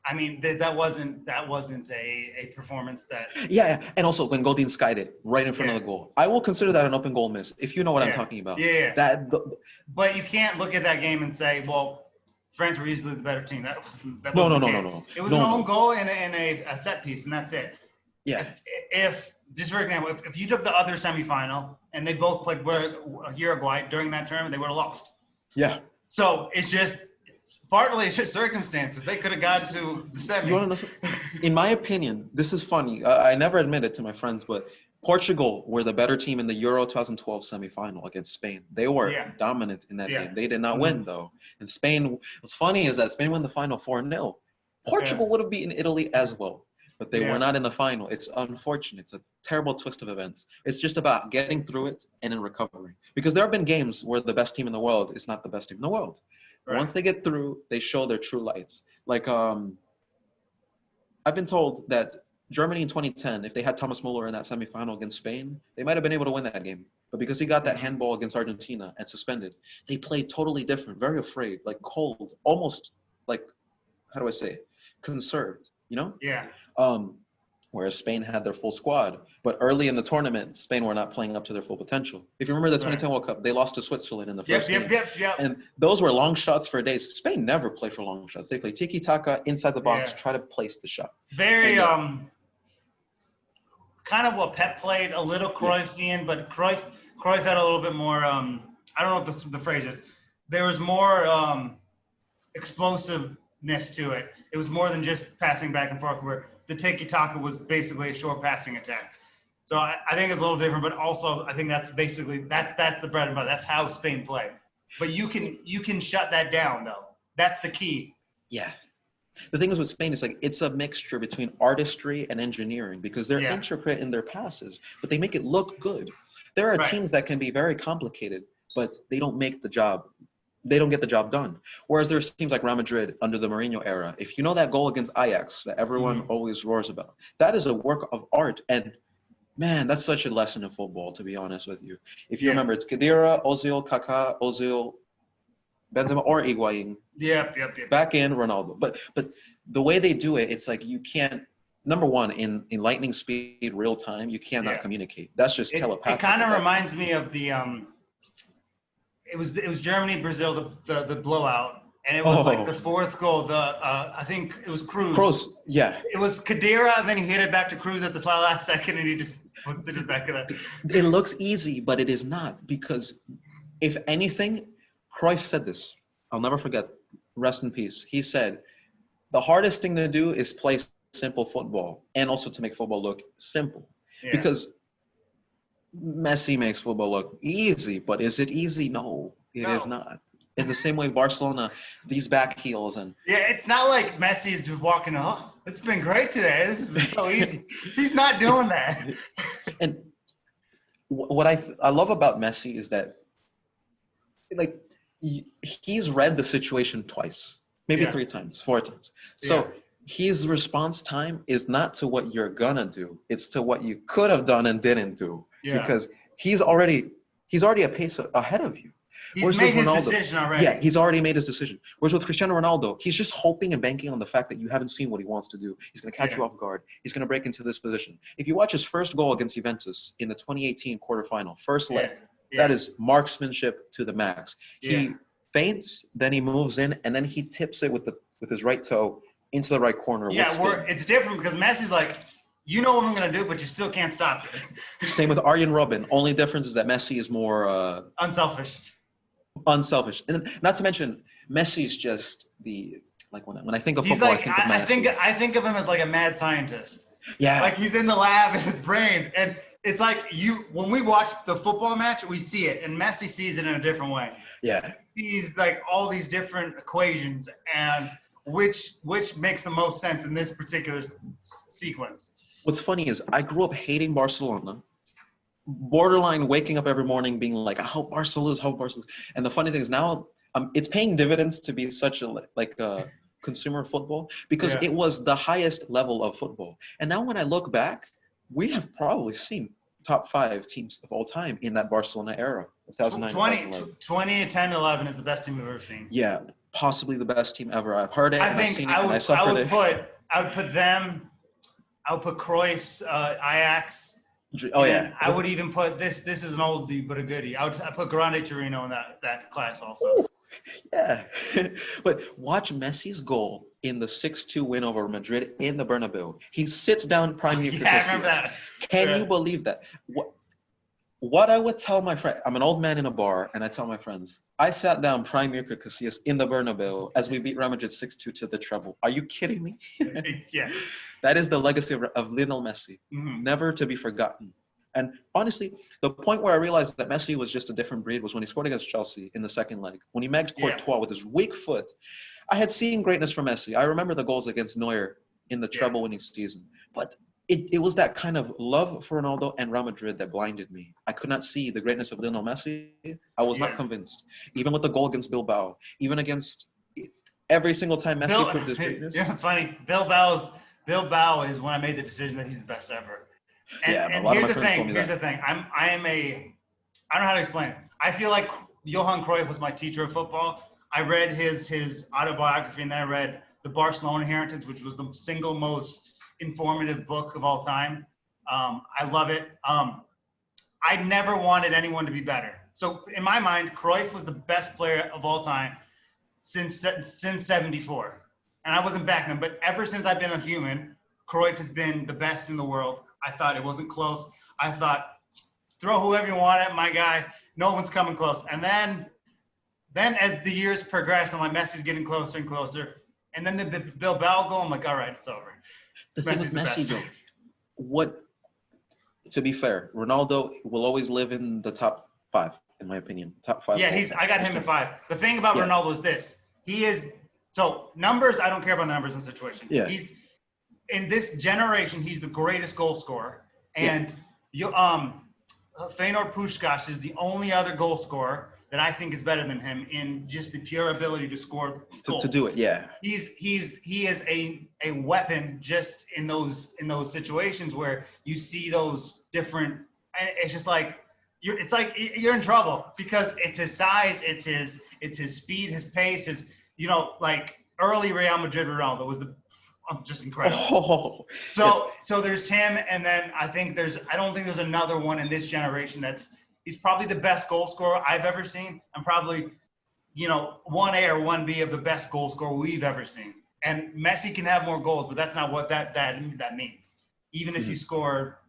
I mean that wasn't a performance that. Yeah, and also when Godin skied it right in front of the goal, I will consider that an open goal miss. If you know what I'm talking about. Yeah. But you can't look at that game and say, well, France were easily the better team. That wasn't No. It was an own goal and a set piece, and that's it. Yeah. If just for example, if you took the other semifinal and they both played Uruguay during that tournament, they would have lost. Yeah. So it's just partly circumstances. They could have gotten to the semi. You want to know? In my opinion, this is funny. I never admit it to my friends, but Portugal were the better team in the Euro 2012 semifinal against Spain. They were dominant in that game. They did not win, though. And Spain, what's funny is that Spain won the final 4-0. Portugal would have beaten Italy as well, but they were not in the final. It's unfortunate. It's a terrible twist of events. It's just about getting through it and then recovering. Because there have been games where the best team in the world is not the best team in the world. Right. Once they get through, they show their true lights. Like, I've been told that Germany in 2010, if they had Thomas Muller in that semifinal against Spain, they might have been able to win that game. But because he got that handball against Argentina and suspended, they played totally different, very afraid, like cold, almost like, how do I say, conserved, Yeah. Whereas Spain had their full squad. But early in the tournament, Spain were not playing up to their full potential. If you remember the 2010 World Cup, they lost to Switzerland in the first game. Yep. And those were long shots for days. Spain never played for long shots. They play tiki-taka inside the box, try to place the shot. Very, kind of what Pep played, a little Cruyffian, but Cruyff had a little bit more, I don't know if the phrase is, there was more explosiveness to it. It was more than just passing back and forth, where the tiki-taka was basically a short passing attack. So I think it's a little different, but also I think that's basically, that's the bread and butter. That's how Spain played. But you can shut that down, though. That's the key. Yeah. The thing is with Spain, it's like it's a mixture between artistry and engineering because they're Yeah. intricate in their passes, but they make it look good. There are Right. teams that can be very complicated, but they don't make the job. They don't get the job done. Whereas there's teams like Real Madrid under the Mourinho era. If you know that goal against Ajax that everyone always roars about, that is a work of art. And man, that's such a lesson in football, to be honest with you. If you remember, it's Khedira, Ozil, Kaká, Ozil, Benzema, or Higuain. Yep. Back in Ronaldo. But the way they do it, it's like you can't. Number one, in lightning speed, real time, you cannot communicate. That's just telepathic. It kind of reminds me of the It was Germany, Brazil, the blowout, and it was like the fourth goal. I think it was Cruz. Kroos, yeah. It was Khedira, and then he hit it back to Cruz at the last second, and he just puts it back in that. It looks easy, but it is not, because if anything, Cruyff said this. I'll never forget. Rest in peace. He said, the hardest thing to do is play simple football, and also to make football look simple. Yeah. Because Messi makes football look easy, but is it easy? No, it is not. In the same way, Barcelona, these back heels and it's not like Messi's just walking. Oh, it's been great today. This has been so easy. He's not doing that. And what I love about Messi is that, like, he's read the situation twice, maybe 3 times, 4 times. So his response time is not to what you're gonna do; it's to what you could have done and didn't do. Yeah. Because he's already a pace ahead of you. He's made his decision already. Yeah, he's already made his decision. Whereas with Cristiano Ronaldo, he's just hoping and banking on the fact that you haven't seen what he wants to do. He's going to catch you off guard. He's going to break into this position. If you watch his first goal against Juventus in the 2018 quarterfinal, first leg, that is marksmanship to the max. He feints, then he moves in, and then he tips it with his right toe into the right corner. Yeah, it's different because Messi's like, you know what I'm going to do, but you still can't stop it. Same with Arjen Robben. Only difference is that Messi is more unselfish. And not to mention, Messi is just when I think of football, like, I think of him as like a mad scientist. Yeah. Like he's in the lab in his brain. And it's like when we watch the football match, we see it. And Messi sees it in a different way. Yeah. He sees like all these different equations and which makes the most sense in this particular sequence. What's funny is I grew up hating Barcelona. Borderline waking up every morning being like, I hope Barca lose, And the funny thing is now it's paying dividends to be such a consumer football because it was the highest level of football. And now when I look back, we have probably seen top 5 teams of all time in that Barcelona era, 2009, 2010, 11 is the best team we've ever seen. Yeah, possibly the best team ever. I've heard it. I've seen it, I would put them. I would put Cruyff's Ajax. Oh yeah. I would even put this. This is an oldie but a goodie. I put Grande Torino in that class also. Ooh, yeah, but watch Messi's goal in the 6-2 win over Madrid in the Bernabeu. He sits down prime year. Yeah, I remember that. Can you believe that? What I would tell my friend, I'm an old man in a bar, and I tell my friends, I sat down prime Mirko Casillas in the Bernabeu as we beat Real Madrid 6-2 to the treble. Are you kidding me? Yeah. That is the legacy of Lionel Messi, never to be forgotten. And honestly, the point where I realized that Messi was just a different breed was when he scored against Chelsea in the second leg. When he megged Courtois with his weak foot, I had seen greatness from Messi. I remember the goals against Neuer in the treble-winning season. But it was that kind of love for Ronaldo and Real Madrid that blinded me. I could not see the greatness of Lionel Messi. I was not convinced. Even with the goal against Bilbao, even against every single time Messi proved his greatness. Yeah, it's funny. Bilbao is when I made the decision that he's the best ever. And here's the thing. I don't know how to explain it. I feel like Johan Cruyff was my teacher of football. I read his autobiography, and then I read The Barcelona Inheritance, which was the single most informative book of all time. I love it. I never wanted anyone to be better. So in my mind, Cruyff was the best player of all time since 74. And I wasn't back then, but ever since I've been a human, Cruyff has been the best in the world. I thought it wasn't close. I thought, throw whoever you want at my guy. No one's coming close. And then as the years progressed, I'm like, Messi's getting closer and closer. And then the Bilbao goal, I'm like, all right, it's over. The thing with Messi, though, to be fair, Ronaldo will always live in the top 5, in my opinion. Top 5. Yeah, I got him at 5. The thing about Ronaldo is this. He is So numbers, I don't care about the numbers in the situation. Yeah. He's in this generation, he's the greatest goal scorer. And Feyenoord Puskás is the only other goal scorer that I think is better than him in just the pure ability to score goals. To do it, yeah. He is a weapon just in those situations where you see those different, and it's just like you're in trouble because it's his size, it's his speed, his pace, his like early Real Madrid Ronaldo was just incredible. Oh, So there's him, and then I don't think there's another one in this generation he's probably the best goal scorer I've ever seen, and probably 1A or 1B of the best goal scorer we've ever seen. And Messi can have more goals, but that's not what that means. Even if you score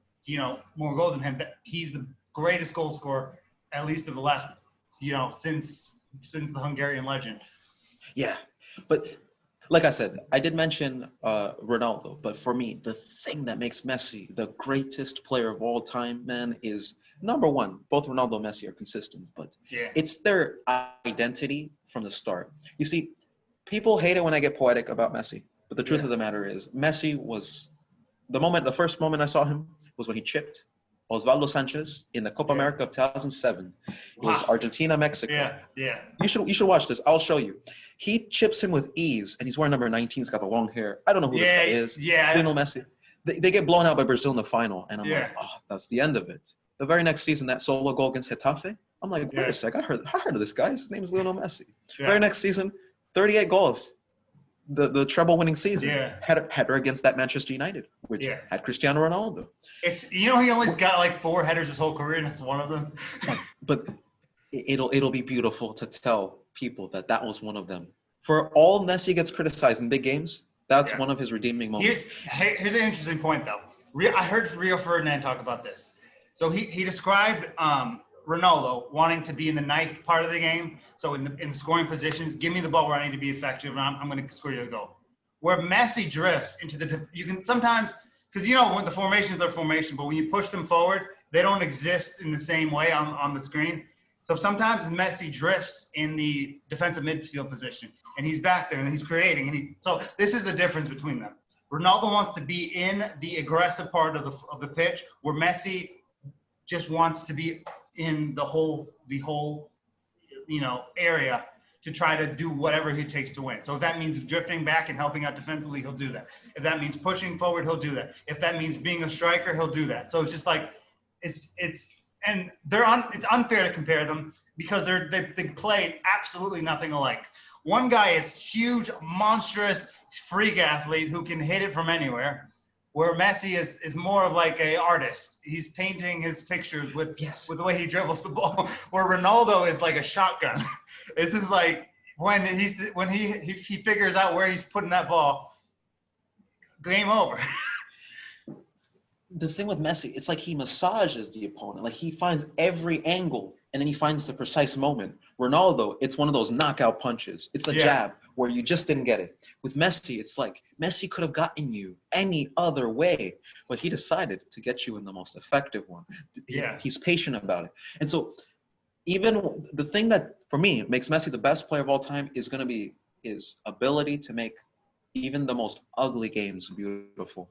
more goals than him, he's the greatest goal scorer, at least of the last since the Hungarian legend. Yeah, but like I said, I did mention Ronaldo, but for me, the thing that makes Messi the greatest player of all time, man, is number one. Both Ronaldo and Messi are consistent, but it's their identity from the start. You see, people hate it when I get poetic about Messi, but the truth of the matter is, Messi was the first moment I saw him was when he chipped Osvaldo Sanchez in the Copa America of 2007. It was Argentina, Mexico. Yeah. You should watch this. I'll show you. He chips him with ease, and he's wearing number 19. He's got the long hair. I don't know who this guy is. Yeah. Lionel Messi. They get blown out by Brazil in the final, and I'm like, oh, that's the end of it. The very next season, that solo goal against Getafe, I'm like, wait a sec, I heard of this guy. His name is Lionel Messi. Very next season, 38 goals. The treble-winning season. Header against that Manchester United, which had Cristiano Ronaldo. It's he only's got like 4 headers his whole career, and that's one of them. But it'll be beautiful to tell people that was one of them. For all Messi gets criticized in big games, that's one of his redeeming moments. Here's an interesting point, though. I heard Rio Ferdinand talk about this. So he described Ronaldo wanting to be in the ninth part of the game. So in the scoring positions, give me the ball where I need to be effective, and I'm going to score you a goal. Where Messi drifts into you can sometimes, because when the formation is their formation, but when you push them forward, they don't exist in the same way on the screen. So sometimes Messi drifts in the defensive midfield position, and he's back there and he's creating. So this is the difference between them. Ronaldo wants to be in the aggressive part of the pitch, where Messi just wants to be in the whole area to try to do whatever he takes to win. So if that means drifting back and helping out defensively, he'll do that. If that means pushing forward, he'll do that. If that means being a striker, he'll do that. So it's just like it's unfair to compare them because they play absolutely nothing alike. One guy is huge, monstrous, freak athlete who can hit it from anywhere, where Messi is more of like a artist. He's painting his pictures with the way he dribbles the ball. Where Ronaldo is like a shotgun. It's just like when he figures out where he's putting that ball, game over. The thing with Messi, it's like he massages the opponent. Like he finds every angle and then he finds the precise moment. Ronaldo, it's one of those knockout punches. It's a jab where you just didn't get it. With Messi, it's like Messi could have gotten you any other way, but he decided to get you in the most effective one. He's patient about it. And so even the thing that, for me, makes Messi the best player of all time is going to be his ability to make even the most ugly games beautiful.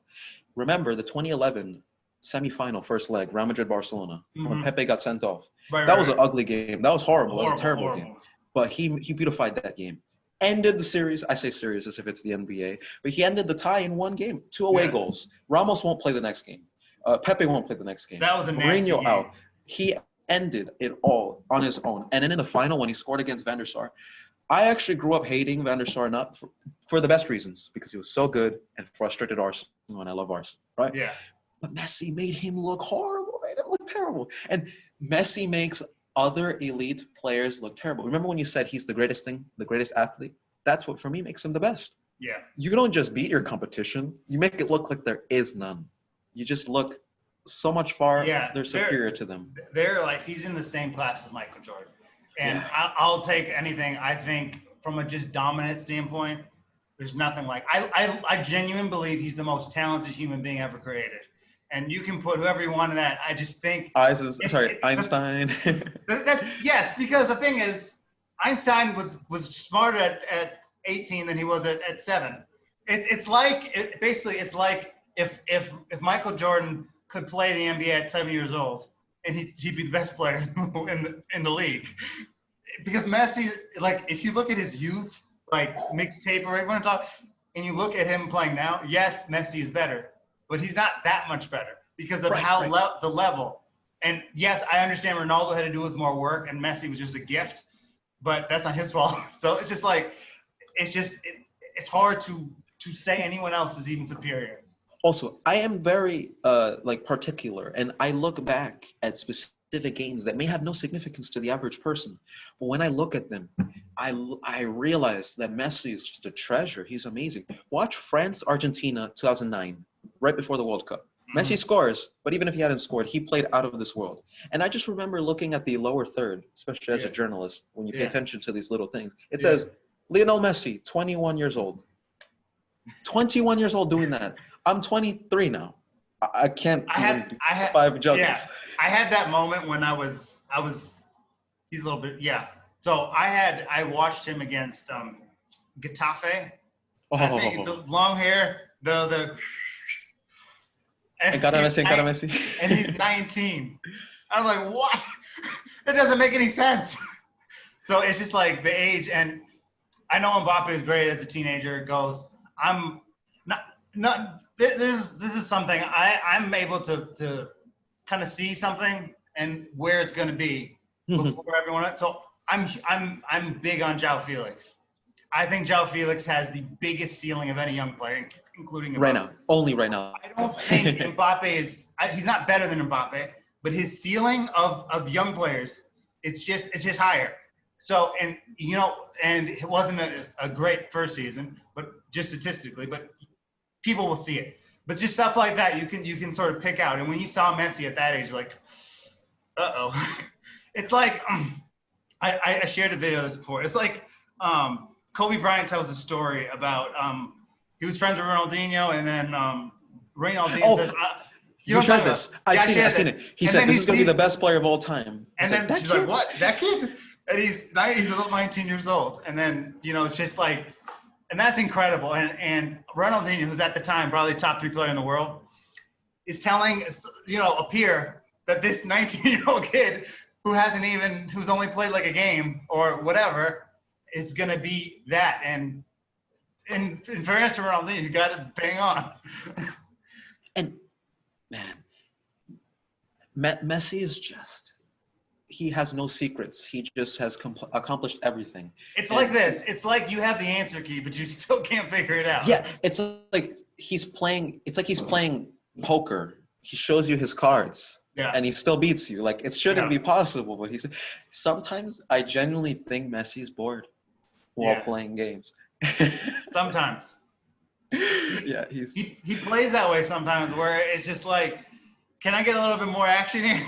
Remember the 2011 semifinal first leg, Real Madrid-Barcelona, when Pepe got sent off. That was an ugly game. That was horrible. That was a terrible game. But he beautified that game. Ended the series. I say series as if it's the NBA. But he ended the tie in one game. 2 away goals. Ramos won't play the next game. Pepe won't play the next game. That was a nasty game. Out. He ended it all on his own. And then in the final, when he scored against Van der Sar, I actually grew up hating Van der Sar not for the best reasons, because he was so good and frustrated Arsenal, and I love Arsenal, right? Yeah. But Messi made him look horrible, made him look terrible. And Messi makes other elite players look terrible. Remember when you said he's the greatest thing, the greatest athlete? That's what, for me, makes him the best. Yeah. You don't just beat your competition. You make it look like there is none. You just look so much they're superior to them. They're like, he's in the same class as Michael Jordan. And I'll take anything. I think from a just dominant standpoint, there's nothing like. I genuinely believe he's the most talented human being ever created. And you can put whoever you want in that. I just think Einstein. Yes, because the thing is, Einstein was smart at 18 than he was at 7. It's like basically it's like if Michael Jordan could play the NBA at 7 years old and he'd be the best player in the league. Because Messi, like, if you look at his youth, like mixtape or whatever you want to talk, and you look at him playing now, yes, Messi is better, but he's not that much better because of the level. And yes, I understand Ronaldo had to do with more work, and Messi was just a gift, but that's not his fault. So it's just like, it's hard to say anyone else is even superior. Also, I am very like particular, and I look back at specific games that may have no significance to the average person, but when I look at them, I realize that Messi is just a treasure. He's amazing. Watch France Argentina 2009, right before the World Cup. Messi scores, but even if he hadn't scored, he played out of this world. And I just remember looking at the lower third, especially as a journalist, when you pay attention to these little things. It says Lionel Messi, 21 years old. 21 years old doing that. I'm 23 now. I can't even do 5 juggles. Yeah, I had that moment when I was he's a little bit So I watched him against Getafe. I think the long hair, Encara Messi. And he's 19. I'm like, what? That doesn't make any sense. So it's just like the age, and I know Mbappe is great as a teenager. It goes. I'm not. This is something I'm able to kind of see something and where it's going to be before everyone else. So I'm big on João Felix. I think João Felix has the biggest ceiling of any young player, including Mbappe. Right now, only right now. I don't think Mbappe is. He's not better than Mbappe, but his ceiling of young players, it's just higher. So and it wasn't a great first season, but just statistically, but people will see it. But just stuff like that, you can sort of pick out. And when you saw Messi at that age, like, it's like I shared a video of this before. It's like Kobe Bryant tells a story about he was friends with Ronaldinho, and then Ronaldinho says, you shared this. I've seen it. He said, this is going to be the best player of all time. And then she's like, what? That kid? And he's 19 years old. And then, it's just like, and that's incredible. And Ronaldinho, who's at the time probably top 3 player in the world, is telling, a peer that this 19-year-old kid who's only played like a game or whatever, is going to be that. And in fairness to Ronaldinho, you got to bang on. And, man, Messi is just, he has no secrets. He just has accomplished everything. It's like this. It's like you have the answer key, but you still can't figure it out. Yeah, it's like he's playing poker. He shows you his cards. Yeah. And he still beats you. Like, it shouldn't be possible, but sometimes I genuinely think Messi's bored while playing games. Sometimes. He plays that way sometimes, where it's just like, can I get a little bit more action here?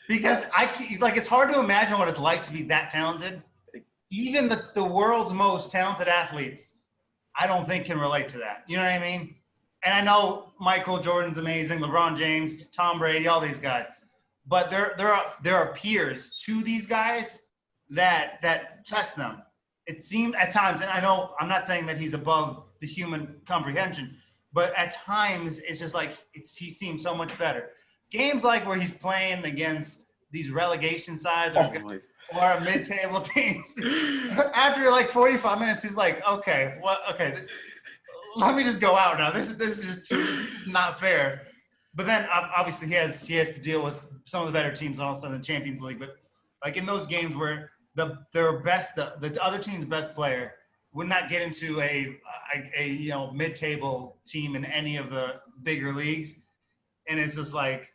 Because it's hard to imagine what it's like to be that talented. Even the world's most talented athletes, I don't think can relate to that. You know what I mean? And I know Michael Jordan's amazing, LeBron James, Tom Brady, all these guys. But there are peers to these guys that test them. It seemed at times, and I know I'm not saying that he's above the human comprehension, but at times it's just like he seems so much better. Games like where he's playing against these relegation sides or mid-table teams, after like 45 minutes, he's like, okay, let me just go out now. This is not fair. But then obviously he has to deal with some of the better teams also in the Champions League. But like in those games where the other team's best player would not get into a mid-table team in any of the bigger leagues, and it's just like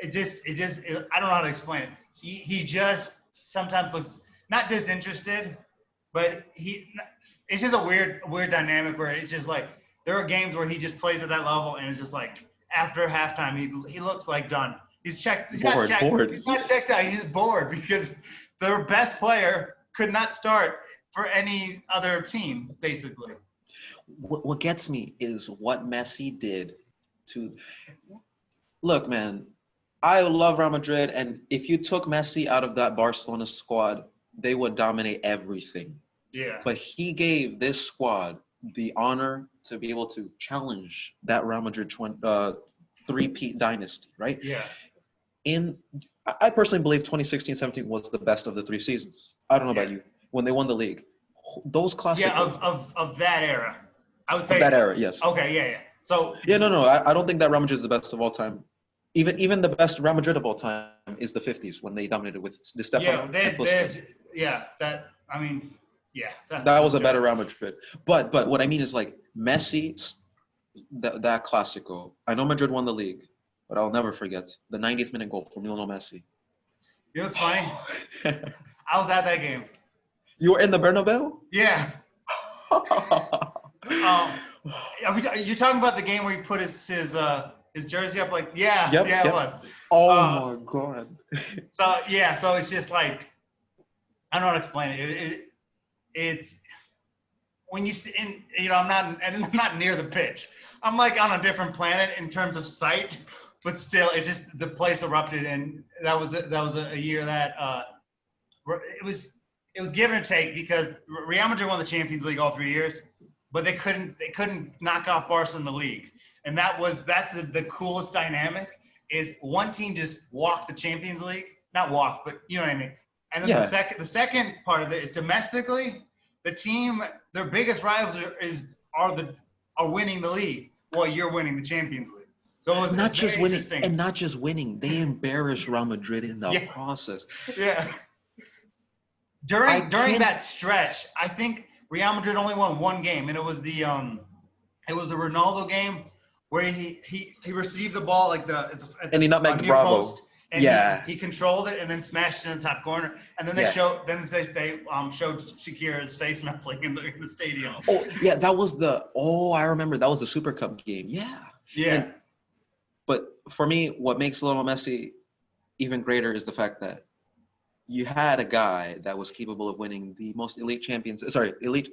I don't know how to explain it. He just sometimes looks not disinterested, but it's just a weird dynamic where it's just like there are games where he just plays at that level, and it's just like after halftime he looks like done. He's checked. He's not checked out. He's just bored because their best player could not start for any other team, basically. What gets me is what Messi did to. Look, man, I love Real Madrid, and if you took Messi out of that Barcelona squad, they would dominate everything. Yeah. But he gave this squad the honor to be able to challenge that Real Madrid three-peat dynasty, right? Yeah. I personally believe 2016-17 was the best of the 3 seasons. I don't know about you. When they won the league, those Yeah, classicos of that era. I would of say that era, yes. Okay, yeah. So Yeah, no. I don't think that Real Madrid is the best of all time. Even the best Real Madrid of all time is the 50s when they dominated with Di Stefano and Puskas. That was a better Real Madrid. But what I mean is like Messi, that Clasico. I know Madrid won the league, but I'll never forget the 90th minute goal from Lionel Messi. You know what's funny? I was at that game. You were in the Bernabeu? Yeah. You're talking about the game where he put his jersey up? Like, Yep. it was. Oh my God. So it's just like, I don't know how to explain it. It's when you see, I'm not near the pitch. I'm like on a different planet in terms of sight, but still, it's just the place erupted, and that was a year that it was give and take because Real Madrid won the Champions League all 3 years, but they couldn't knock off Barca in the league, and that's the coolest dynamic is one team just walked the Champions League, not walk, but you know what I mean. And then the second part of it is domestically, the team, their biggest rivals are winning the league while you're winning the Champions League. So it's not just winning, they embarrassed Real Madrid in the process. Yeah. During that stretch, I think Real Madrid only won one game, and it was the Ronaldo game where he received the ball and he nutmegged Bravo. Post, and he controlled it and then smashed it in the top corner. And then they showed Shakira's face melting in the stadium. Oh yeah, I remember that was the Super Cup game. Yeah. But for me, what makes Lionel Messi even greater is the fact that you had a guy that was capable of winning the most elite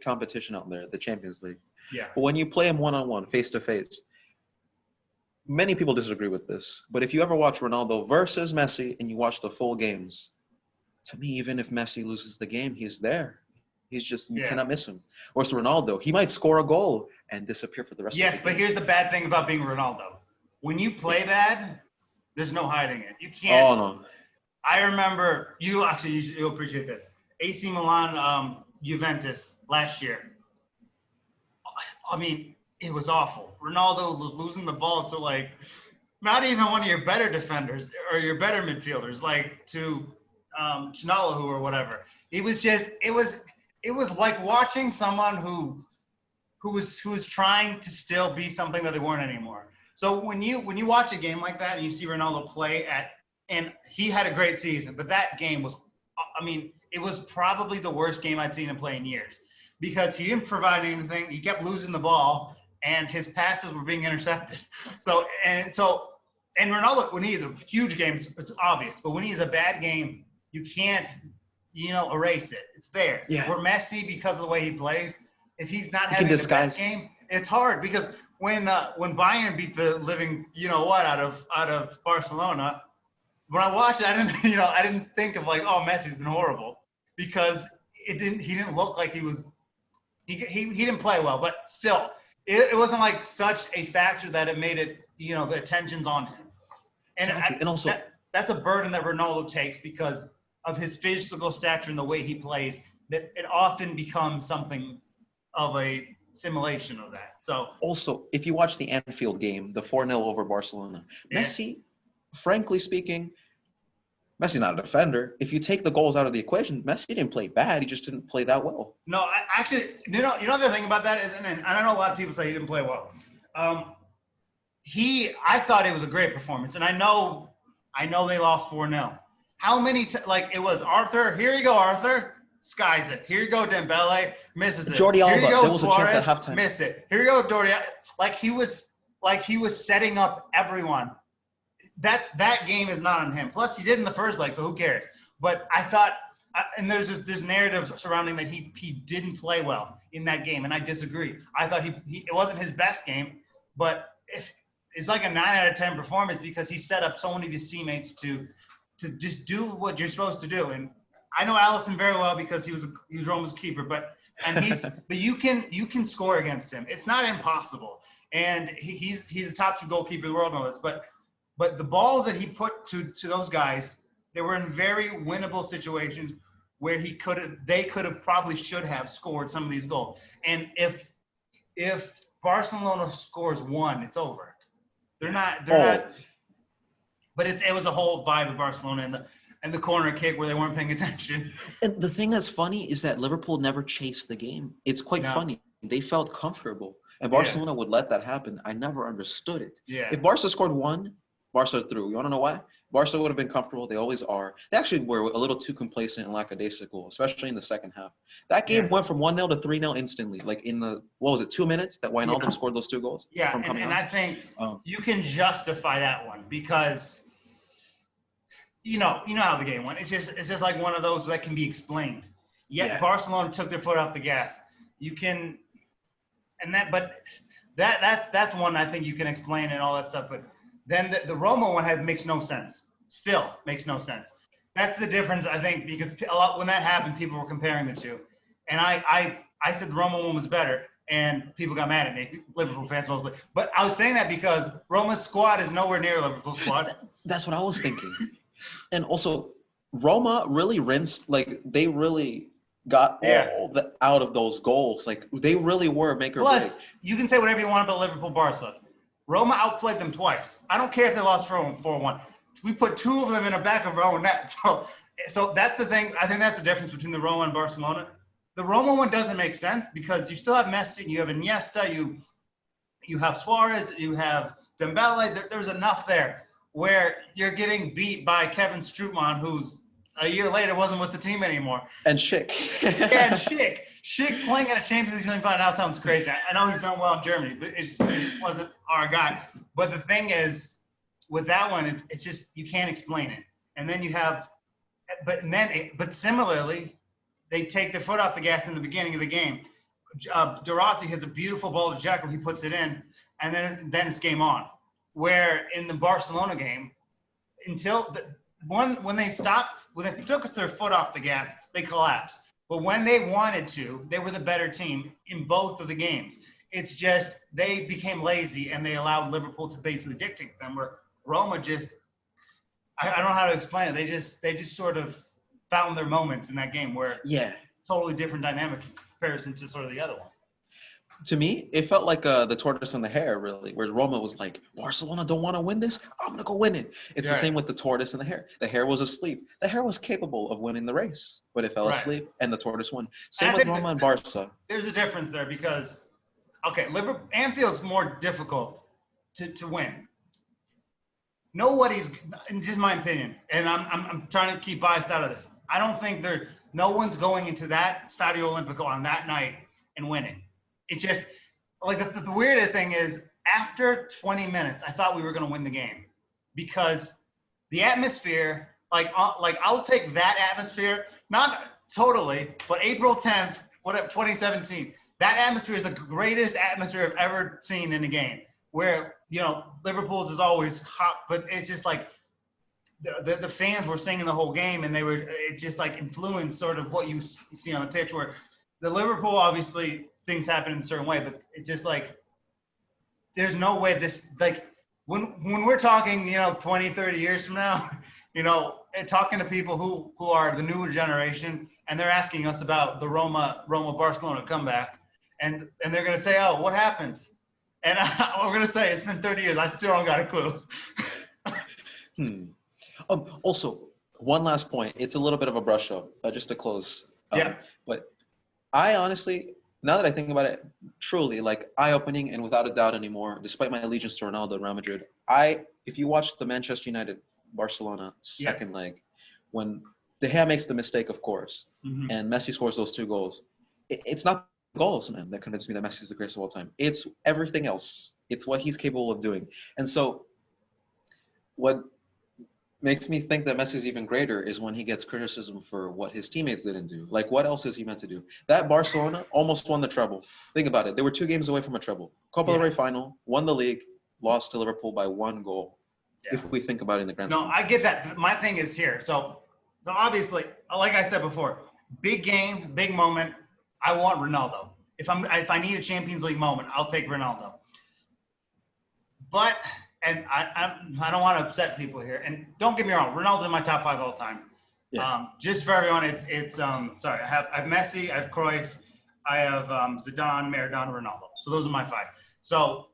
competition out there, the Champions League. Yeah. But when you play him one-on-one, face-to-face, many people disagree with this. But if you ever watch Ronaldo versus Messi and you watch the full games, to me, even if Messi loses the game, he's there. He's just, you cannot miss him. Whereas Ronaldo, he might score a goal and disappear for the rest of the game. Yes, but here's the bad thing about being Ronaldo. When you play bad, there's no hiding it. You can't. Oh, no. I remember, you'll appreciate this. AC Milan, Juventus last year. I mean, it was awful. Ronaldo was losing the ball to not even one of your better defenders or your better midfielders, to Chinallahu or whatever. It was like watching someone who was trying to still be something that they weren't anymore. So when you watch a game like that and you see Ronaldo play and he had a great season, but that game was, it was probably the worst game I'd seen him play in years because he didn't provide anything. He kept losing the ball and his passes were being intercepted. And Ronaldo, when he is a huge game, it's obvious, but when he's a bad game, you can't, erase it. It's there. Yeah. Where Messi, because of the way he plays, if he's not having the best game, it's hard because when Bayern beat the living, out of Barcelona, when I watched it, I didn't think of Messi's been horrible because he didn't look like he was, he didn't play well, but still, it wasn't such a factor that it made it, the attention's on him. And also that's a burden that Ronaldo takes because of his physical stature and the way he plays, that it often becomes something of a simulation of that. So also, if you watch the Anfield game, the 4-0 over Barcelona, Messi, frankly speaking, Messi's not a defender. If you take the goals out of the equation, Messi didn't play bad. He just didn't play that well. No, actually, the thing about that is, and I know a lot of people say he didn't play well. I thought it was a great performance, and I know they lost 4-0. How many it was Arthur? Here you go, Arthur. Skies it. Here you go, Dembele. Misses it. Jordi Alba. Here you go, there was Suarez, a chance at halftime. Miss it. Here you go, Jordi. He was setting up everyone. That game is not on him. Plus, he did in the first leg, so who cares? But I thought, and there's this narrative surrounding that he didn't play well in that game, and I disagree. I thought it wasn't his best game, but it's like a 9 out of 10 performance because he set up so many of his teammates to just do what you're supposed to do. And I know Alisson very well because he was Roma's keeper, but and but you can score against him. It's not impossible, and he's a top 2 goalkeeper in the world knows. But the balls that he put to those guys, they were in very winnable situations where they could have probably should have scored some of these goals. And if Barcelona scores 1, it's over. They're not. But it was a whole vibe of Barcelona and the corner kick where they weren't paying attention. And the thing that's funny is that Liverpool never chased the game. It's quite funny. They felt comfortable. And Barcelona would let that happen. I never understood it. Yeah. If Barca scored 1, Barca through. You want to know why? Barca would have been comfortable. They always are. They actually were a little too complacent and lackadaisical, especially in the second half. That game went from 1-0 to 3-0 instantly. Like in the, 2 minutes that Wijnaldum scored those 2 goals? Yeah, and I think you can justify that one because you know how the game went. It's just like one of those that can be explained. Yet Barcelona took their foot off the gas. You can, but that's one I think you can explain and all that stuff. But then the Roma one makes no sense. Still makes no sense. That's the difference, I think, because when that happened, people were comparing the two, and I said the Roma one was better, and people got mad at me, Liverpool fans mostly. But I was saying that because Roma's squad is nowhere near Liverpool's squad. That's what I was thinking. And also, Roma really rinsed, they really got all out of those goals. Like, they really were make or break. Plus, you can say whatever you want about Liverpool Barca. Roma outplayed them twice. I don't care if they lost 4-1. We put 2 of them in the back of our own net. So that's the thing. I think that's the difference between the Roma and Barcelona. The Roma one doesn't make sense because you still have Messi, you have Iniesta, you have Suarez, you have Dembele. There's enough there where you're getting beat by Kevin Strootman, who's a year later wasn't with the team anymore. And Schick. And Schick. Schick playing in a Champions League semifinal now sounds crazy. I know he's done well in Germany, but it just wasn't our guy. But the thing is, with that one, it's just you can't explain it. And then you have, but similarly, they take their foot off the gas in the beginning of the game. De Rossi has a beautiful ball to Dzeko, he puts it in, and then it's game on. Where in the Barcelona game, when they took their foot off the gas, they collapsed. But when they wanted to, they were the better team in both of the games. It's just they became lazy and they allowed Liverpool to basically dictate them. Where Roma just, I don't know how to explain it. They just sort of found their moments in that game where totally different dynamic in comparison to sort of the other one. To me, it felt like the tortoise and the hare, really, where Roma was like, Barcelona don't want to win this? I'm going to go win it. It's the same with the tortoise and the hare. The hare was asleep. The hare was capable of winning the race, but it fell asleep, and the tortoise won. Same with Roma and Barca. There's a difference there because, Anfield's more difficult to win. Nobody's, in just my opinion, and I'm trying to keep biased out of this. I don't think no one's going into that Stadio Olimpico on that night and winning. It just, the weirder thing is, after 20 minutes, I thought we were going to win the game because the atmosphere, I'll take that atmosphere, not totally, but April 10th, 2017, that atmosphere is the greatest atmosphere I've ever seen in a game where, Liverpool's is always hot, but it's just like the fans were singing the whole game and it just influenced sort of what you see on the pitch where the Liverpool, obviously, things happen in a certain way, but it's just there's no way this, when we're talking, 20, 30 years from now, and talking to people who are the newer generation, and they're asking us about the Roma Barcelona comeback, and they're going to say, oh, what happened? And we're going to say, it's been 30 years. I still don't got a clue. Also, one last point. It's a little bit of a brush up, just to close. But I honestly, now that I think about it, truly, eye-opening and without a doubt anymore, despite my allegiance to Ronaldo and Real Madrid, if you watch the Manchester United-Barcelona second leg, when De Gea makes the mistake, of course, and Messi scores those 2 goals, it's not goals, man, that convinced me that Messi is the greatest of all time. It's everything else. It's what he's capable of doing. And so what makes me think that Messi is even greater is when he gets criticism for what his teammates didn't do. What else is he meant to do? That Barcelona almost won the treble. Think about it. They were 2 games away from a treble. Copa del Rey final, won the league, lost to Liverpool by 1 goal. If we think about it in the grand No, I get that. My thing is here. So obviously, like I said before, big game, big moment. I want Ronaldo. If I need a Champions League moment, I'll take Ronaldo. But I don't want to upset people here. And don't get me wrong, Ronaldo's in my top 5 all time. Yeah. Just for everyone, it's sorry, I have Messi, I have Cruyff, I have Zidane, Maradona, Ronaldo. So those are my 5. So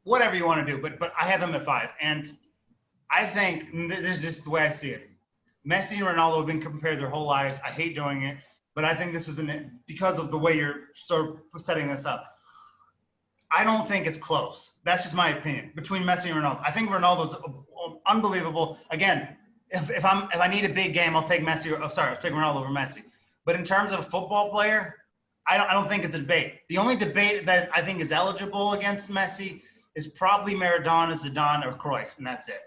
whatever you want to do, but I have them at 5. And I think this is just the way I see it. Messi and Ronaldo have been compared their whole lives. I hate doing it, but I think this is because of the way you're sort of setting this up. I don't think it's close. That's just my opinion between Messi and Ronaldo. I think Ronaldo's unbelievable. Again, if I need a big game, I'll take Messi. I'll take Ronaldo over Messi. But in terms of a football player, I don't think it's a debate. The only debate that I think is eligible against Messi is probably Maradona, Zidane, or Cruyff, and that's it.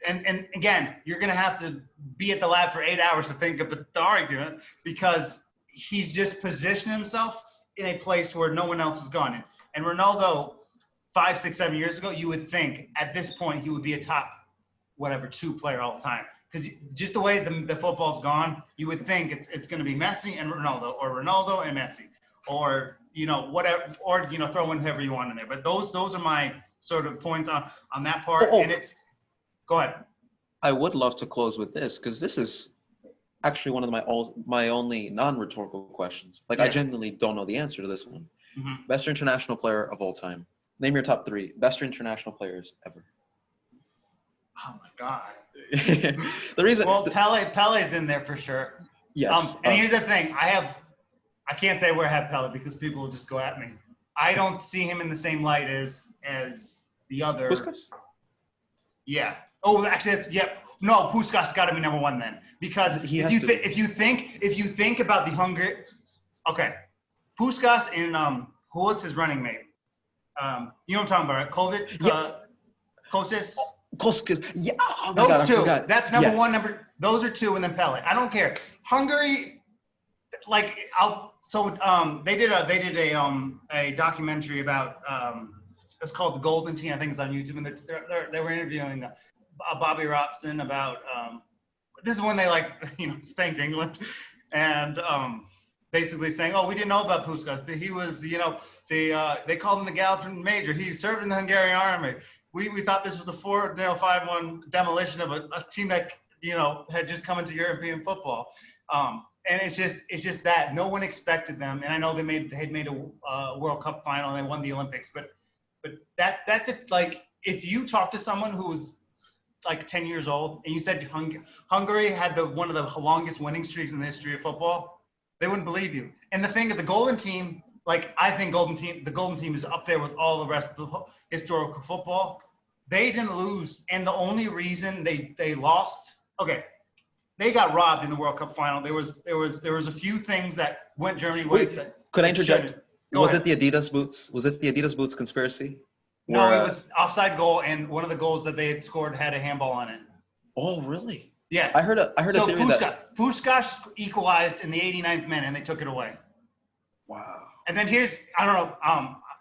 And again, you're going to have to be at the lab for 8 hours to think of the argument because he's just positioned himself in a place where no one else has gone. And Ronaldo, 5, 6, 7 years ago, you would think at this point he would be a top, 2 player all the time. Because just the way the football's gone, you would think it's going to be Messi and Ronaldo, or Ronaldo and Messi, or whatever, or throw in whoever you want in there. But those are my sort of points on that part. And it's go ahead. I would love to close with this because this is actually one of my only non-rhetorical questions. Like, yeah. I genuinely don't know the answer to this one. Mm-hmm. Best international player of all time. Name your top 3 best international players ever. Oh my God. The reason. Well, Pele's in there for sure. Yes. And here's the thing: I can't say where I have Pele because people will just go at me. I don't see him in the same light as the other. Puskas? Yeah. Oh, actually, No, Puskas got to be number 1 then, because if you think about the Hungary, okay, Puskas and who was his running mate? You know what I'm talking about, right? Kostis. Kostis. Yeah. Oh those God, 2. That's number 1. Those are 2, and then Pele. I don't care. Hungary, they did a documentary about it's called The Golden Team. I think it's on YouTube, and they were interviewing Bobby Robson about this is when they spanked England, and basically saying, oh, we didn't know about Puskas. He was they called him the Galloping Major. He served in the Hungarian army. We thought this was a 5-1 demolition of a team that had just come into European football. And it's just that no one expected them. And I know they had made a World Cup final and they won the Olympics, but that's it. Like, if you talk to someone who was 10 years old and you said Hungary had one of the longest winning streaks in the history of football, they wouldn't believe you. And the thing of the Golden Team, I think the Golden Team is up there with all the rest of the historical football. They didn't lose, and the only reason they lost, they got robbed in the World Cup final. There was a few things that went Germany ways. Could I interject? Was it the Adidas boots? Was it the Adidas boots conspiracy? No, it was offside goal, and one of the goals that they had scored had a handball on it. Oh, really? Yeah. I heard a theory that Puskas equalized in the 89th minute, and they took it away. Wow. And then I don't know.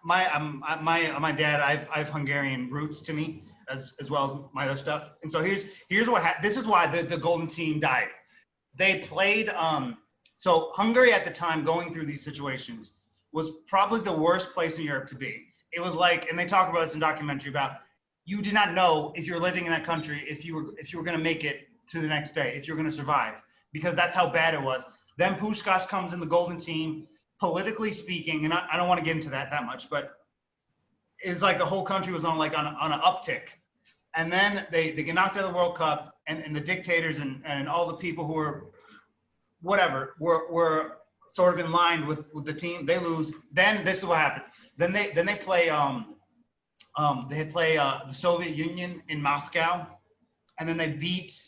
My dad, I've Hungarian roots to me as well as my other stuff. And so here's what this is why the Golden Team died. They played so Hungary at the time, going through these situations, was probably the worst place in Europe to be. It was and they talk about this in documentary about, you did not know if you're living in that country if you were going to make it to the next day, if you're going to survive, because that's how bad it was. Then Puskas comes in the Golden Team. Politically speaking, and I don't want to get into that much, but it's the whole country was on an uptick. And then they get knocked out of the World Cup, and the dictators and all the people who were were sort of in line with the team. They lose. Then this is what happens. Then they play the Soviet Union in Moscow, and then they beat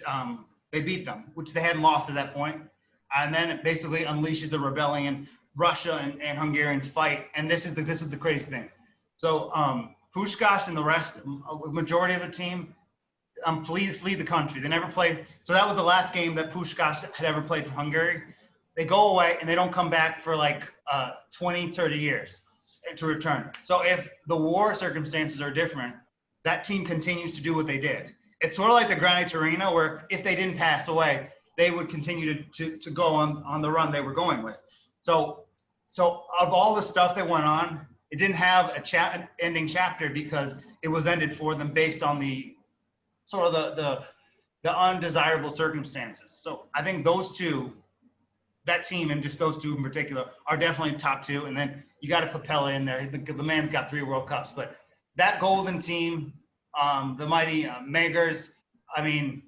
them, which they hadn't lost at that point. And then it basically unleashes the rebellion. Russia and Hungarian fight, and this is the crazy thing. So Puskas and the rest, a majority of the team, flee the country. They never played. So that was the last game that Puskas had ever played for Hungary. They go away and they don't come back for 20, 30 years to return. So if the war circumstances are different, that team continues to do what they did. It's sort of like the Grande Torino, where if they didn't pass away, they would continue to go on the run they were going with. So of all the stuff that went on, it didn't have an ending chapter because it was ended for them based on the sort of the undesirable circumstances. So I think those two, that team and just those two in particular, are definitely top two. And then you got to put Pele in there. The man's got 3 World Cups. But that golden team, the mighty Megers, I mean,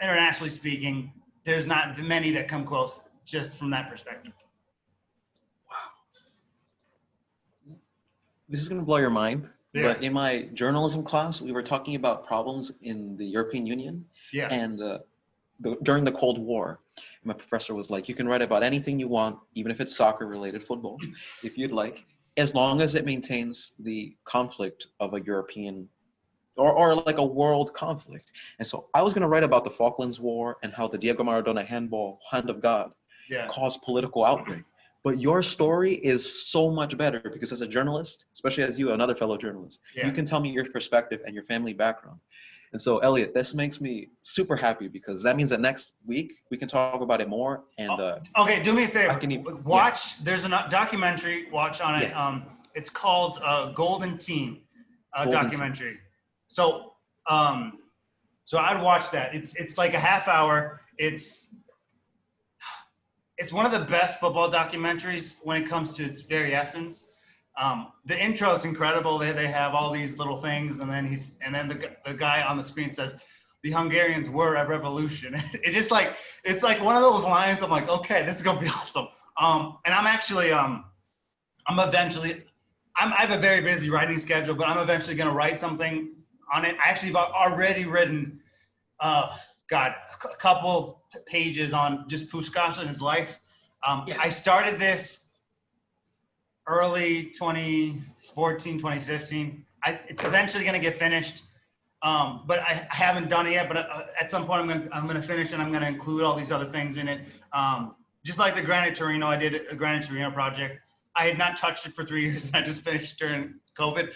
internationally speaking, there's not many that come close just from that perspective. This is going to blow your mind. Yeah. But in my journalism class, we were talking about problems in the European Union. Yeah. And during the Cold War, my professor was like, you can write about anything you want, even if it's soccer-related football, if you'd like, as long as it maintains the conflict of a European or like a world conflict. And so I was going to write about the Falklands War and how the Diego Maradona handball, hand of God, caused political outbreak. But your story is so much better because as a journalist, especially as you, another fellow journalist, you can tell me your perspective and your family background. And so, Eliot, this makes me super happy because that means that next week we can talk about it more. And okay, do me a favor. Watch. There's a documentary. Watch on it. It's called Golden Team documentary. Team. So I'd watch that. It's like a half hour. It's one of the best football documentaries when it comes to its very essence. The intro is incredible. They have all these little things, and then the guy on the screen says, "The Hungarians were a revolution." It's like one of those lines. I'm like, okay, this is gonna be awesome. And I'm actually I have a very busy writing schedule, but I'm eventually gonna write something on it. I actually have already written, a couple pages on just Puskás and his life. I started this early 2014, 2015. It's eventually going to get finished, but I haven't done it yet. But at some point, I'm going to finish, and I'm going to include all these other things in it. Just like the Granite Torino, I did a Granite Torino project. I had not touched it for 3 years, and I just finished during COVID.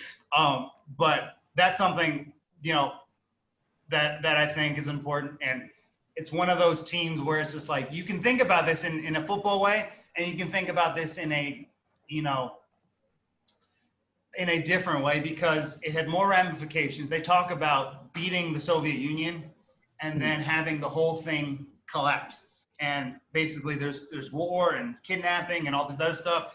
But that's something, that I think is important. And it's one of those teams where it's just like, you can think about this in a football way, and you can think about this in a different way because it had more ramifications. They talk about beating the Soviet Union and then having the whole thing collapse. And basically there's war and kidnapping and all this other stuff.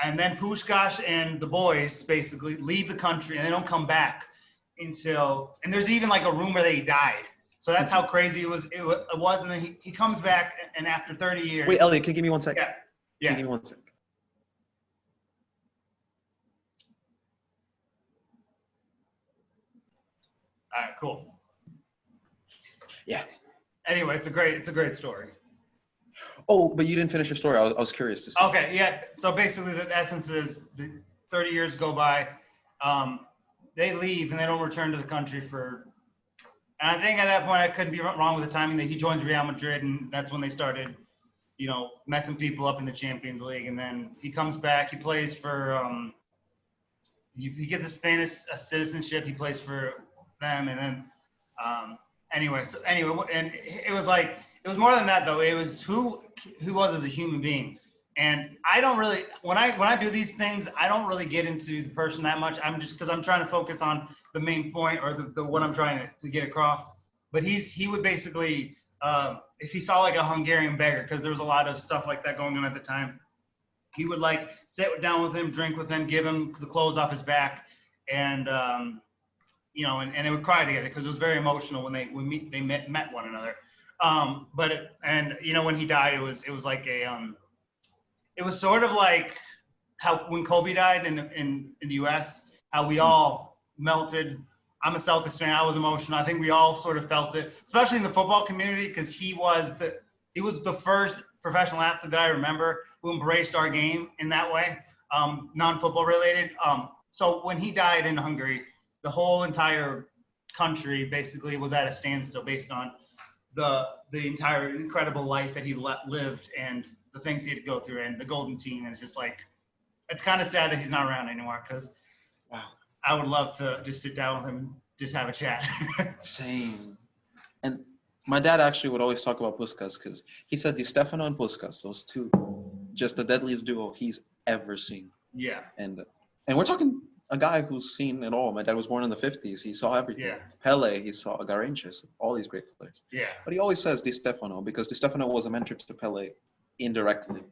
And then Puskás and the boys basically leave the country and they don't come back and there's even like a rumor that he died. So that's how crazy it was. And then he comes back, and after 30 years. Wait, Eliot, can you give me 1 second? Yeah. Can you give me 1 second? All right, cool. Yeah. Anyway, it's a great story. Oh, but you didn't finish your story. I was curious to see. Okay, yeah. So basically, the essence is 30 years go by. They leave and they don't return to the country and I think at that point I couldn't be wrong with the timing that he joins Real Madrid, and that's when they started, messing people up in the Champions League. And then he comes back. He plays for he gets a Spanish citizenship. He plays for them, and then anyway, and it was more than that though. It was who was as a human being. And I don't really, when I do these things, I don't really get into the person that much. Because I'm trying to focus on the main point or the what I'm trying to get across. But he would basically, if he saw like a Hungarian beggar, because there was a lot of stuff like that going on at the time, he would like sit down with him, drink with him, give him the clothes off his back, and and they would cry together because it was very emotional when they met one another. When he died, it was like it was sort of like how when Kobe died in the U.S., how we all melted. I'm a Celtics fan. I was emotional. I think we all sort of felt it, especially in the football community, because he was the first professional athlete that I remember who embraced our game in that way, non-football related. So when he died in Hungary, the whole entire country basically was at a standstill based on the entire incredible life that he lived and the things he had to go through and the golden team. And it's just like, it's kind of sad that he's not around anymore because I would love to just sit down with him, just have a chat. Same. And my dad actually would always talk about Puskás because he said Di Stefano and Puskás, those two just the deadliest duo he's ever seen. Yeah. And we're talking a guy who's seen it all. My dad was born in the 50s. He saw everything. Yeah. Pele, he saw Garrinchas, all these great players. Yeah. But he always says Di Stefano because Di Stefano was a mentor to Pele indirectly.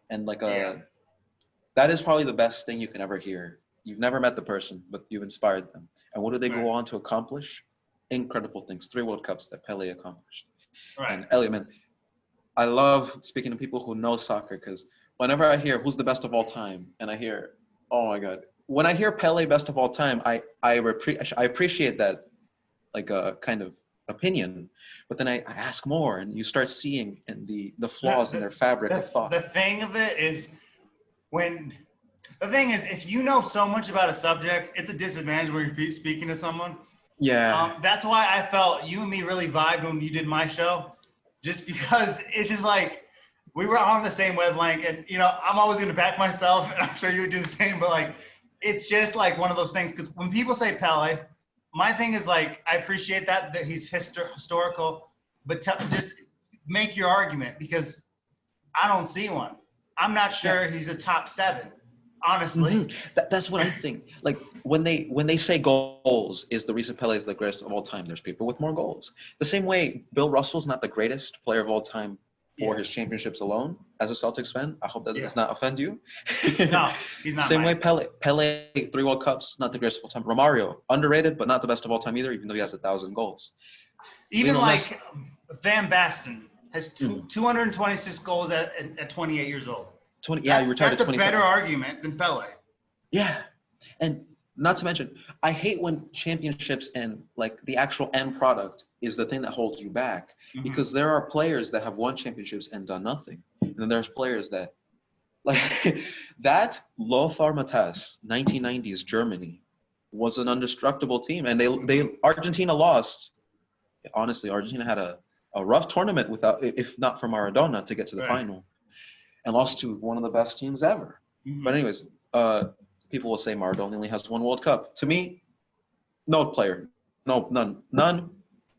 And that is probably the best thing you can ever hear. You've never met the person, but you've inspired them. And what do they go on to accomplish? Incredible things. 3 World Cups that Pele accomplished. Right. And Eliot, man, I love speaking to people who know soccer because whenever I hear who's the best of all time, and I hear, oh my God, when I hear Pele best of all time, I appreciate that kind of opinion, but then I ask more, and you start seeing the flaws in their fabric of thought. The thing of it is, if you know so much about a subject, it's a disadvantage when you're speaking to someone. Yeah. That's why I felt you and me really vibed when you did my show, just because it's just like we were on the same wavelength, and I'm always going to back myself, and I'm sure you would do the same, but like it's just like one of those things, because when people say Pele, my thing is like I appreciate that he's historical, but just make your argument, because I don't see one. I'm not sure he's a top 7, honestly. Mm-hmm. That's what I think. Like when they say goals is the reason Pele is the greatest of all time, there's people with more goals. The same way Bill Russell's not the greatest player of all time for his championships alone. As a Celtics fan, I hope that does not offend you. No, he's not. Same way Pele 3 World Cups, not the greatest of all time. Romario, underrated, but not the best of all time either, even though he has 1,000 goals. Even like Van Basten has 226 goals at 28 years old. He retired at 27. That's a better argument than Pele. Yeah, and not to mention, I hate when championships and like the actual end product is the thing that holds you back, because there are players that have won championships and done nothing, and then there's players that, like that Lothar Matthäus, 1990s Germany, was an indestructible team, and Argentina lost. Honestly, Argentina had a rough tournament without, if not for Maradona, to get to the final, and lost to one of the best teams ever. But anyways, people will say Maradona only has 1 World Cup. To me, none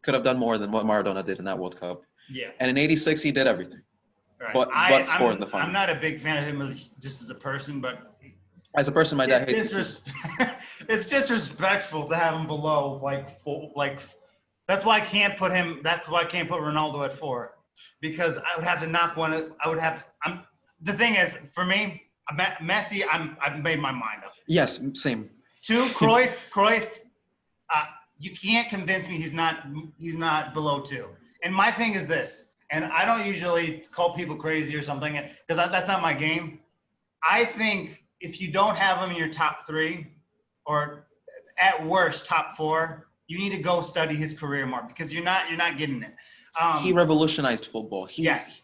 could have done more than what Maradona did in that World Cup. Yeah. And in '86, he did everything. Right. But score in the final. I'm not a big fan of him just as a person, but as a person, my dad hates him. It's disrespectful to have him below that's why I can't put him. That's why I can't put Ronaldo at 4, because I would have to knock one. The thing is, for me, Messi, I've made my mind up. Yes, same. 2, Cruyff. You can't convince me he's not below 2. And my thing is this, and I don't usually call people crazy or something, because that's not my game. I think if you don't have him in your top 3, or at worst top 4, you need to go study his career more, because you're not getting it. He revolutionized football. Yes.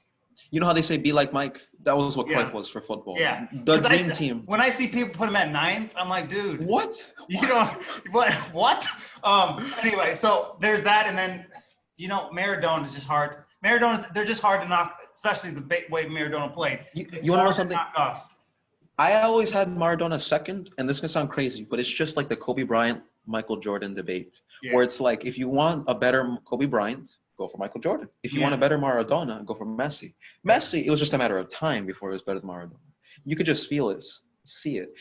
You know how they say be like Mike? That was what Cruyff was for football. Yeah. The dream team. When I see people put him at 9th, I'm like, dude. What? What? Anyway, so there's that, and then Maradona is just hard. They're just hard to knock, especially the way Maradona played. You want to know something? I always had Maradona second, and this can sound crazy, but it's just like the Kobe Bryant, Michael Jordan debate, where it's like, if you want a better Kobe Bryant, go for Michael Jordan. If you want a better Maradona, go for Messi. Messi, it was just a matter of time before it was better than Maradona. You could just feel it, see it.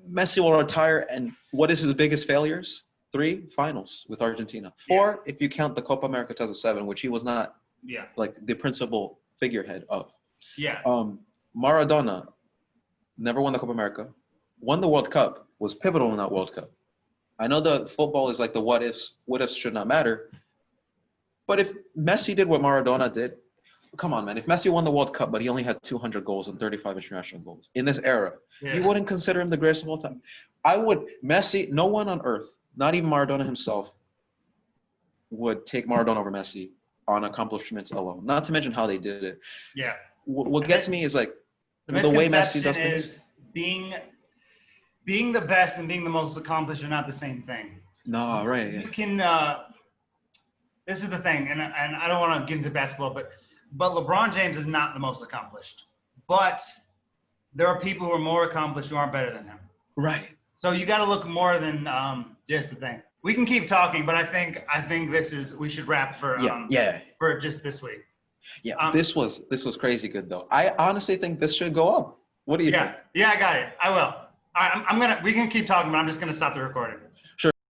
Messi will retire, and what is his biggest failures? 3 finals with Argentina. 4, if you count the Copa America 2007, which he was not like the principal figurehead of. Yeah. Maradona never won the Copa America, won the World Cup, was pivotal in that World Cup. I know the football is like the what ifs should not matter. But if Messi did what Maradona did, come on, man. If Messi won the World Cup, but he only had 200 goals and 35 international goals in this era, you wouldn't consider him the greatest of all time. I would. Messi, no one on earth, not even Maradona himself, would take Maradona over Messi on accomplishments alone. Not to mention how they did it. Yeah. What gets me is like the way Messi does things. Being the best and being the most accomplished are not the same thing. No, right. You can. This is the thing, and I don't want to get into basketball, but LeBron James is not the most accomplished. But there are people who are more accomplished who aren't better than him. Right. So you got to look more than just the thing. We can keep talking, but I think we should wrap for just this week. Yeah, this was crazy good though. I honestly think this should go up. What do you think? Yeah, I got it. I will. All right, we can keep talking, but I'm just gonna stop the recording.